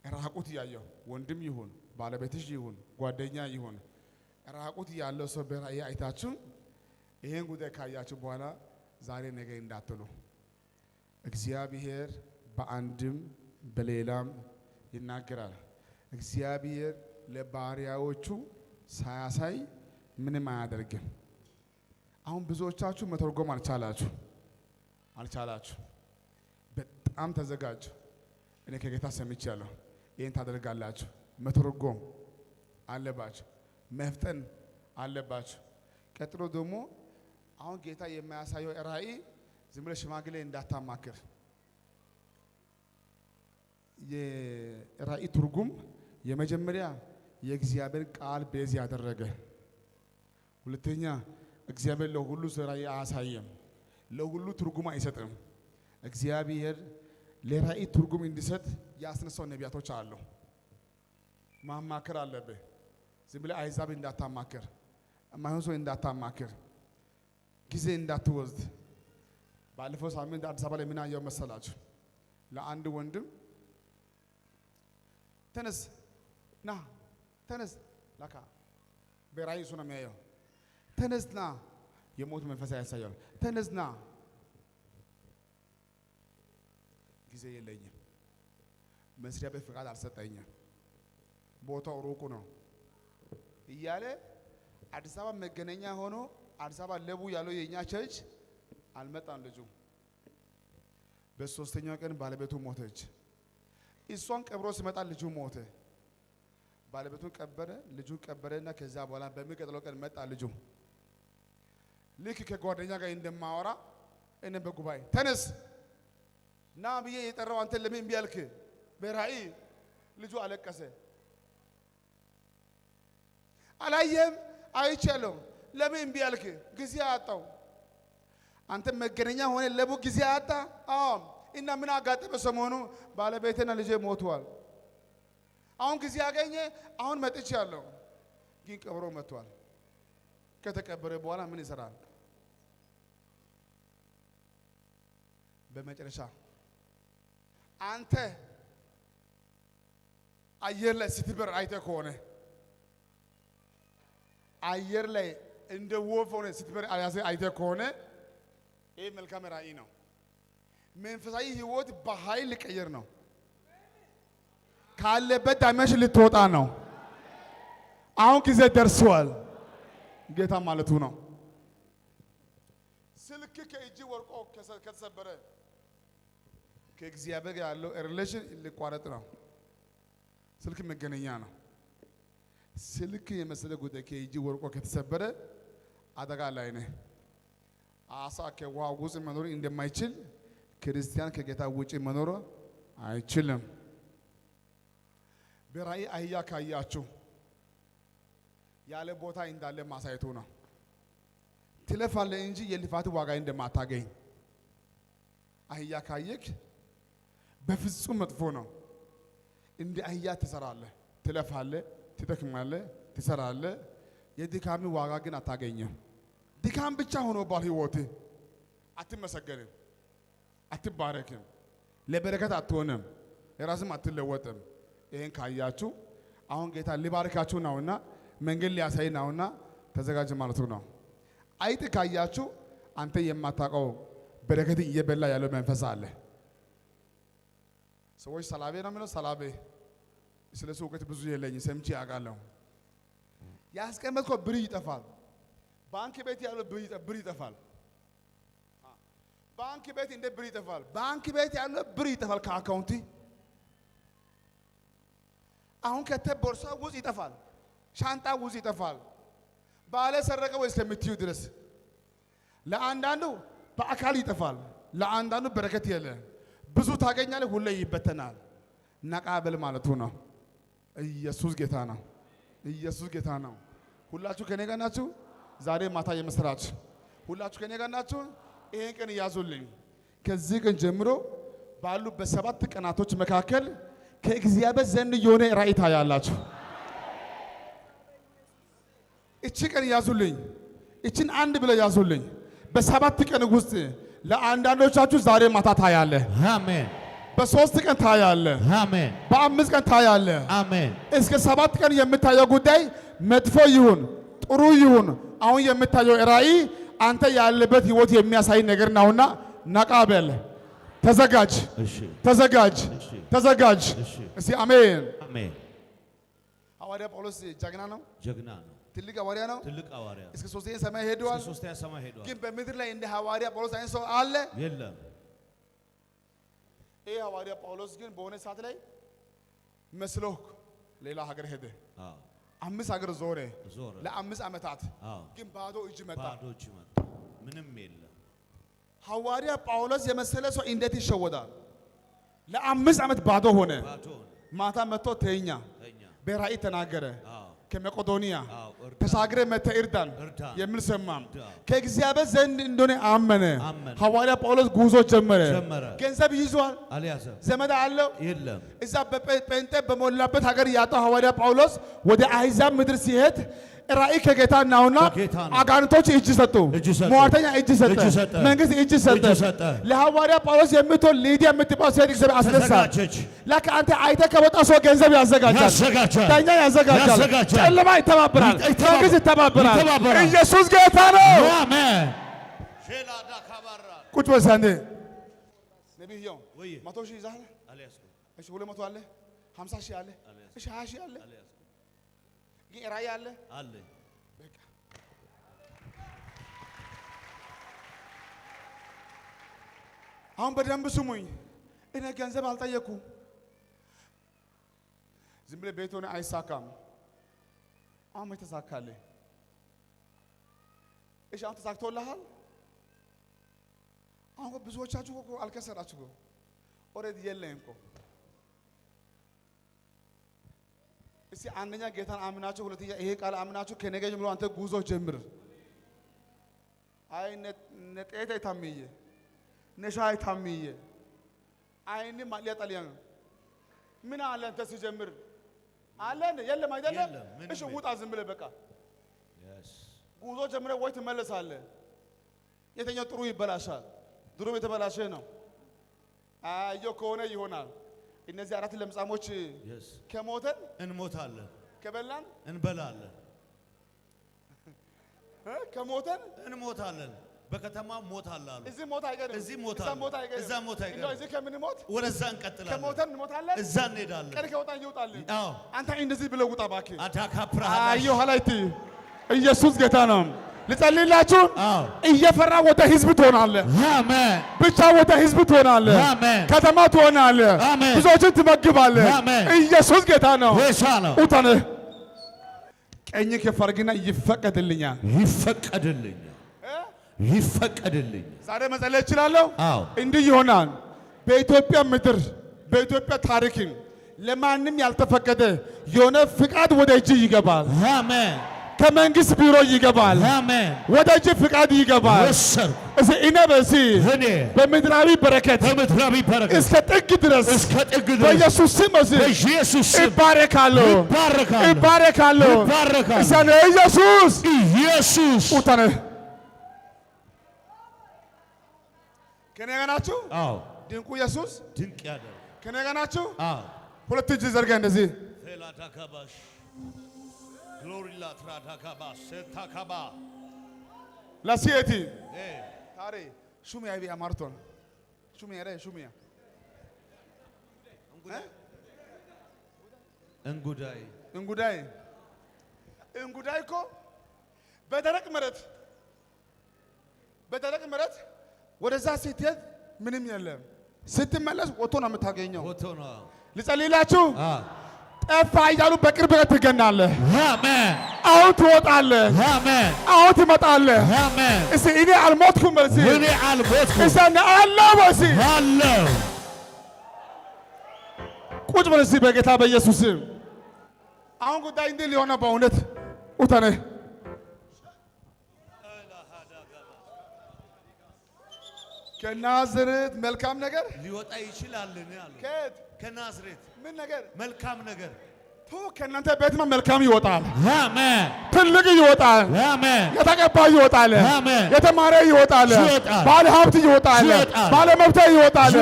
ራቁት ያየው ወንድም ይሁን ባለቤትሽ ይሁን ጓደኛ ይሁን ራቁት ያለው ሰው በራእይ አይታችሁ ይሄን ጉዳይ ካያችሁ በኋላ ዛሬ ነገ እንዳትሉ። እግዚአብሔር በአንድም በሌላም ይናገራል። እግዚአብሔር ለባሪያዎቹ ሳያሳይ ምንም አያደርግም። አሁን ብዙዎቻችሁ መተርጎም አልቻላችሁ። በጣም ተዘጋጁ። እኔ ከጌታ ሰምቻለሁ። ይሄን ታደርጋላችሁ። መተርጎም አለባችሁ፣ መፍጠን አለባችሁ። ቀጥሎ ደግሞ አሁን ጌታ የማያሳየው ራእይ ዝም ብለህ ሽማግሌ እንዳታማክር። የራእይ ትርጉም የመጀመሪያ የእግዚአብሔር ቃል ቤዝ ያደረገ፣ ሁለተኛ እግዚአብሔር ለሁሉ ራእይ አያሳየም፣ ለሁሉ ትርጉም አይሰጥም። እግዚአብሔር ለራእይ ትርጉም እንዲሰጥ ያስነሳው ነቢያቶች አሉ። ማማከር አለብህ። ዝም ብለህ አሕዛብ እንዳታማክር፣ ማይሆን ሰው እንዳታማክር፣ ጊዜ እንዳትወስድ። ባለፈው ሳምንት አዲስ አበባ ላይ ምን አየው መሰላችሁ? ለአንድ ወንድም ተነስ ላካ በራእይ እሱ ነው የሚያየው። ተነስና የሞት መንፈስ ያሳያል። ተነስና ጊዜ የለኝም፣ መስሪያ ቤት ፍቃድ አልሰጠኝም፣ ቦታው ሩቁ ነው እያለ አዲስ አበባ መገናኛ ሆኖ አዲስ አበባ ለቡ ያለው የኛ ቸርች አልመጣም። ልጁ በሶስተኛው ቀን ባለቤቱ ሞተች። እሷን ቀብሮ ሲመጣ ልጁ ሞተ። ባለቤቱን ቀበረ፣ ልጁን ቀበረና ከዛ በኋላ በሚቀጥለው ቀን መጣ ልጁ። ልክ ከጓደኛ ጋር እንደማወራ እኔ በጉባኤ ተነስ ና ብዬ የጠራው አንተ ለምን እምቢ አልክ? በራእይ ልጁ አለቀሰ። አላየም? አይቻለሁ። ለምን እምቢ አልክ? ጊዜ አጣው። አንተ መገናኛ ሆነ ለቡ ጊዜ አጣ። አዎ። እና ምን አጋጠመ? ሰሞኑ ባለቤቴና ልጄ ሞቷል። አሁን ጊዜ ያገኘ አሁን መጥቻለሁ። ግን ቀብሮ መጥቷል። ከተቀበረ በኋላ ምን ይሰራል? በመጨረሻ አንተ አየር ላይ ስትበር አይተህ ከሆነ አየር ላይ እንደ ወፍ ሆነ ስትበር አይተህ ከሆነ ይህ መልካም ራእይ ነው። መንፈሳዊ ህይወት በኃይል ሊቀየር ነው። ካለበት ዳይሜንሽን ልትወጣ ነው። አሁን ጊዜ ደርሷል። ጌታ ማለቱ ነው። ስልክ ከእጅ ወርቆ ከተሰበረ ከእግዚአብሔር ጋር ያለው ሪሌሽን ሊቋረጥ ነው። ስልክ መገናኛ ነው። ስልክ የመሰለ ጉዳይ ከእጅ ወርቆ ከተሰበረ አደጋ ላይ ነህ። አሳ ከውሃ ውስጥ መኖር እንደማይችል ክርስቲያን ከጌታ ውጪ መኖር አይችልም። በራእይ አህያ ካያችሁ ያለ ቦታ እንዳለ ማሳየቱ ነው። ትለፋለህ እንጂ የልፋት ዋጋ እንደማታገኝ። አህያ ካየክ በፍጹም መጥፎ ነው። እንደ አህያ ትሰራለህ፣ ትለፋለህ፣ ትደክማለህ፣ ትሰራለህ። የድካም ዋጋ ግን አታገኝም። ድካም ብቻ ሆኖ ባል ህይወትህ አትመሰገንም፣ አትባረክም፣ ለበረከት አትሆንም፣ ለራስም አትለወጥም። ይሄን ካያችሁ አሁን ጌታ ሊባርካችሁ ነውና መንገድ ሊያሳይ ነውና ተዘጋጅ ማለቱ ነው። አይጥ ካያችሁ አንተ የማታውቀው በረከት እየበላ ያለው መንፈስ አለ። ሰዎች ሰላቤ ነው የሚለው ሰላቤ ስለሱ እውቀት ብዙ የለኝም፣ ሰምቼ አውቃለሁ። ያስቀመጥከው ብር ይጠፋል። ባንክ ቤት ያለው ብር ይጠፋል። ባንክ ቤት እንደ ብር ይጠፋል። ባንክ ቤት ያለው ብር ይጠፋል ከአካውንቲ። አሁን ቦርሳ ውስጥ ይጠፋል፣ ሻንጣ ውስጥ ይጠፋል። ባለ ሰረቀ ወይ እስከምትዩ ድረስ ለአንዳንዱ በአካል ይጠፋል፣ ለአንዳንዱ በረከት የለ። ብዙ ታገኛለህ፣ ሁሌ ይበተናል። ነቃ በል ማለቱ ነው። ኢየሱስ ጌታ ነው። ኢየሱስ ጌታ ነው። ሁላችሁ ከኔ ጋር ናችሁ? ዛሬ ማታ የምስራች ሁላችሁ ከኔ ጋር ናችሁ? ይሄን ቀን ያዙልኝ። ከዚህ ቀን ጀምሮ ባሉ በሰባት ቀናቶች መካከል ከእግዚአብሔር ዘንድ የሆነ ራእይ ታያላችሁ። እቺ ቀን ያዙልኝ። እቺን አንድ ብለ ያዙልኝ። በሰባት ቀን ውስጥ ለአንዳንዶቻችሁ ዛሬ ማታ ታያለ። አሜን። በሶስት ቀን ታያለ። አሜን። በአምስት ቀን ታያለ። አሜን። እስከ ሰባት ቀን የምታየው ጉዳይ መጥፎ ይሁን ጥሩ ይሁን አሁን የምታየው ራእይ አንተ ያለበት ህይወት የሚያሳይ ነገር ነውና ነቃበል። ተዘጋጅ፣ ተዘጋጅ፣ ተዘጋጅ። እስቲ አሜን፣ አሜን። ሐዋርያ ጳውሎስ ጀግና ነው፣ ጀግና ነው። ትልቅ ሐዋርያ ነው፣ ትልቅ ሐዋርያ። እስከ ሶስተኛ ሰማይ ሄዷል። ግን በምድር ላይ እንደ ሐዋርያ ጳውሎስ አይነት ሰው አለ? የለም። ይሄ ሐዋርያ ጳውሎስ ግን በሆነ ሰዓት ላይ መስሎህ ሌላ ሀገር ሄደ። አምስት ሀገር ዞረ ለአምስት ዓመታት። ግን ባዶ እጅ መጣ፣ ምንም የለም። ሐዋርያ ጳውሎስ የመሰለ ሰው እንዴት ይሸወዳል? ለአምስት ዓመት ባዶ ሆነ። ማታ መጥቶ ተኛ፣ በራእይ ተናገረ። ከመቄዶንያ ተሻግረ መተ እርዳን የሚል ሰማ። ከእግዚአብሔር ዘንድ እንደሆነ አመነ። ሐዋርያ ጳውሎስ ጉዞ ጀመረ። ገንዘብ ይዟል፣ ዘመድ አለው የለም። እዛ በጴንጤ በሞላበት ሀገር ያጣው ሐዋርያ ጳውሎስ ወደ አሕዛብ ምድር ሲሄድ ራእይ ከጌታ ነውና አጋንንቶች እጅ ሰጡ፣ ሟርተኛ እጅ ሰጠ፣ መንግስት እጅ ሰጠ። ለሐዋርያ ጳውሎስ የምትሆን ሊዲያ የምትባል ሴት እግዚአብሔር አስነሳች። ላከ አንተ አይተህ ከወጣ ሰው ገንዘብ ያዘጋጃል፣ ዳኛ ያዘጋጃል፣ ጨለማ ይተባበራል፣ መንግስት ይተባበራል። ኢየሱስ ጌታ ነው። አሜን። ቁጭ በል አንዴ። ነቢይው 100 ሺህ ይዘሃል? እሺ 200 አለ፣ 50 ሺህ አለ፣ እሺ 20 ሺህ አለ። ራእይ አለ አለ። በቃ አሁን በደንብ ስሙኝ። እኔ ገንዘብ አልጠየኩም። ዝም ብለህ ቤት ሆነ አይሳካም። አሁን መች ተሳካልህ? እሺ አሁን ተሳክቶልሃል? አሁን ብዙዎቻችሁ እኮ አልከሰራችሁ እኮ ኦልሬዲ የለህም እኮ። እስቲ አንደኛ ጌታን አምናችሁ፣ ሁለተኛ ይሄ ቃል አምናችሁ ከነገ ጀምሮ አንተ ጉዞ ጀምር። አይ ነጤታ ይታምዬ ነሻይ ታምዬ አይኒ ማሊያ ጣሊያን ምን አለ አንተ ሲጀምር አለ የለም አይደለም። እሺ ውጣ ዝም ብለህ በቃ ጉዞ ጀምረህ ወይ ትመለሳለህ። የተኛው ጥሩ ይበላሻል፣ ድሮ የተበላሸ ነው። አዮ ከሆነ ይሆናል። እነዚህ አራት ለምጻሞች ከሞተን እንሞታለን፣ ከበላን እንበላለን። ከሞተን እንሞታለን። በከተማ ሞት አለ አሉ። እዚህ ሞት አይቀርም፣ እዚህ ሞት አለ፣ እዛ ሞት አይቀርም። እዚህ ከምን ሞት ወደዛ እንቀጥላለን። ከሞተን እንሞታለን፣ እዛ እንሄዳለን። ቀን ከወጣን ይወጣልን። አዎ አንተ እንደዚህ ብለው ውጣ እባክህ። አዳካ ፕራሃላ አዮ ሀላይቲ ኢየሱስ ጌታ ነው። ልጸልይላችሁ። እየፈራ ወደ ህዝብ ትሆናለህ። አሜን። ብቻ ወደ ህዝብ ትሆናለህ። አሜን። ከተማ ትሆናለህ። አሜን። ብዙዎችን ትመግባለህ። አሜን። ኢየሱስ ጌታ ነው። ወይሳለው ኡታነ ቀኝ ከፈርግና ይፈቀድልኛል፣ ይፈቀድልኛል፣ ይፈቀድልኛል። ዛሬ መጸለይ እችላለሁ። አዎ እንዲህ ይሆናል። በኢትዮጵያ ምድር በኢትዮጵያ ታሪክ ለማንም ያልተፈቀደ የሆነ ፍቃድ ወደ እጅ ይገባል። አሜን። ከመንግስት ቢሮ ይገባል። አሜን። ወደ እጅ ፍቃድ ይገባል። እዚህ እኔ በዚህ በምድራዊ በረከት እስከ ጥግ ድረስ በኢየሱስ ስም ይባረካለሁ፣ ይባረካለሁ። እሳነ ኢየሱስ ኢየሱስ ኡታነ ከኔ ጋር ናችሁ? አዎ። ድንቁ ኢየሱስ ድንቅ ያደርጋል። ከኔ ጋር ናችሁ? አዎ። ሁለት እጅ ዘርጋ እንደዚህ ፌላታካባሽ ግሎሪላ ትራታካባሽ ሰታካባ ላሲቲ ታሪ ሹሚያ ቢ አማርቶን ሹሚያ ረ ሹሚያ እንጉዳይ እንጉዳይ እንጉዳይ እኮ በደረቅ መሬት ወደዛ ስትሄድ ምንም የለም። ስትመለስ ወጥቶ ነው የምታገኘው። ወጥቶ ነው። ልጸልይላችሁ። ጠፋ እያሉ በቅርብ ርቀት ትገናለህ። አሜን። አሁን ትወጣለህ። አሜን። አሁን ትመጣለህ። አሜን። እስቲ እኔ አልሞትኩም በልሲ እኔ አልሞትኩም እስቲ አለው በልሲ አለው። ቁጭ በል እስቲ በጌታ በኢየሱስ ስም። አሁን ጉዳይ እንዲህ ሊሆን ነው በእውነት ኡተነ ከናዝሬት መልካም ነገር ሊወጣ ይችላልን አሉ። ከየት? ከናዝሬት ምን ነገር? መልካም ነገር ከእናንተ ቤትማ መልካም ይወጣል። አሜን። ትልቅ ይወጣል። አሜን። የተቀባ ይወጣል። አሜን። የተማረ ይወጣል። ባለ ሀብት ይወጣል። ባለ መብት ይወጣል።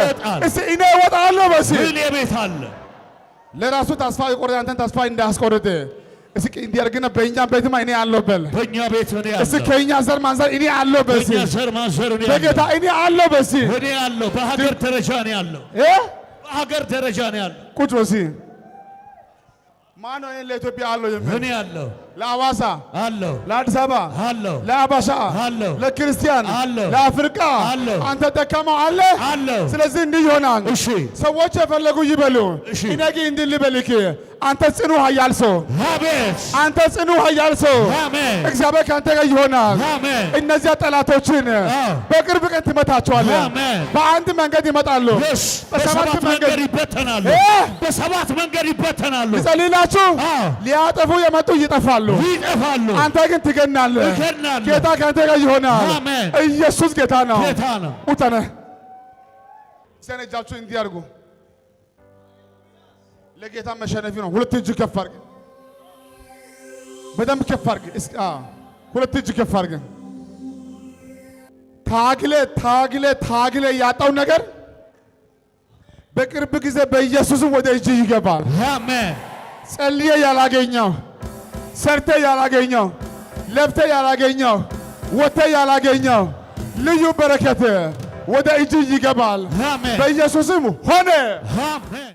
እስቲ እኔ እወጣለሁ በሲ እኔ ቤት አለ። ለራሱ ተስፋ የቆረጠ አንተን ተስፋ እንዳያስቆርጥ እስኪ እንዲያርግና በእኛ ቤትማ እኔ አለሁ በል። በእኛ ቤት እኔ አለሁ። እስኪ ከእኛ ዘር ማንዘር እኔ አለሁ በሲ። በእኛ ዘር ማንዘር እኔ አለሁ። በጌታ እኔ አለሁ በሲ። እኔ አለሁ። በሀገር ደረጃ ነው ያለው። በሀገር ደረጃ ነው ያለው። ቁጭ በሲ ማነው ለኢትዮጵያ አለው የሚል? እኔ አለሁ። ለሐዋሳ አለሁ። ለአዲስ አበባ አለሁ። ለአበሻ አለሁ። ለክርስቲያን አለሁ። ለአፍሪካ አለሁ። አንተ ደካማው አለ አለሁ። ስለዚህ እንዲህ ይሆናል። እሺ ሰዎች የፈለጉ ይበሉ። እሺ እኔ ግን እንዲህ ልበልክ፣ አንተ ጽኑ ኃያል ሰው፣ አሜን። አንተ ጽኑ ኃያል ሰው፣ አሜን። እግዚአብሔር ካንተ ጋር ይሆናል። አሜን። እነዚያ ጠላቶችን በቅርብ ቀን ትመታቸዋለህ። አሜን። በአንድ መንገድ ይመጣሉ፣ በሰባት መንገድ ይበተናሉ። በሰባት መንገድ ይበተናሉ። ልጸልይላችሁ፣ ሊያጠፉ የመጡ ይጠፋሉ፣ ይጠፋሉ። አንተ ግን ትገናለህ። እገናለሁ። ጌታ ካንተ ጋር ይሆናል። አሜን። ኢየሱስ ጌታ ነው። ጌታ ነው። ውጠነ ሰነጃችሁ እንዲህ አድርጉ። ለጌታ መሸነፊ ነው። ሁለት እጅ ከፍ አድርግ፣ በደንብ ከፍ አድርግ። ሁለት እጅ ከፍ አድርግ። ታግለ ያጣው ነገር በቅርብ ጊዜ በኢየሱስም ወደ እጅ ይገባል። አሜን። ጸልየ ያላገኘው፣ ሰርተ ያላገኘው፣ ለፍተ ያላገኘው፣ ወተ ያላገኘው ልዩ በረከት ወደ እጅ ይገባል። አሜን። በኢየሱስም ሆነ። አሜን።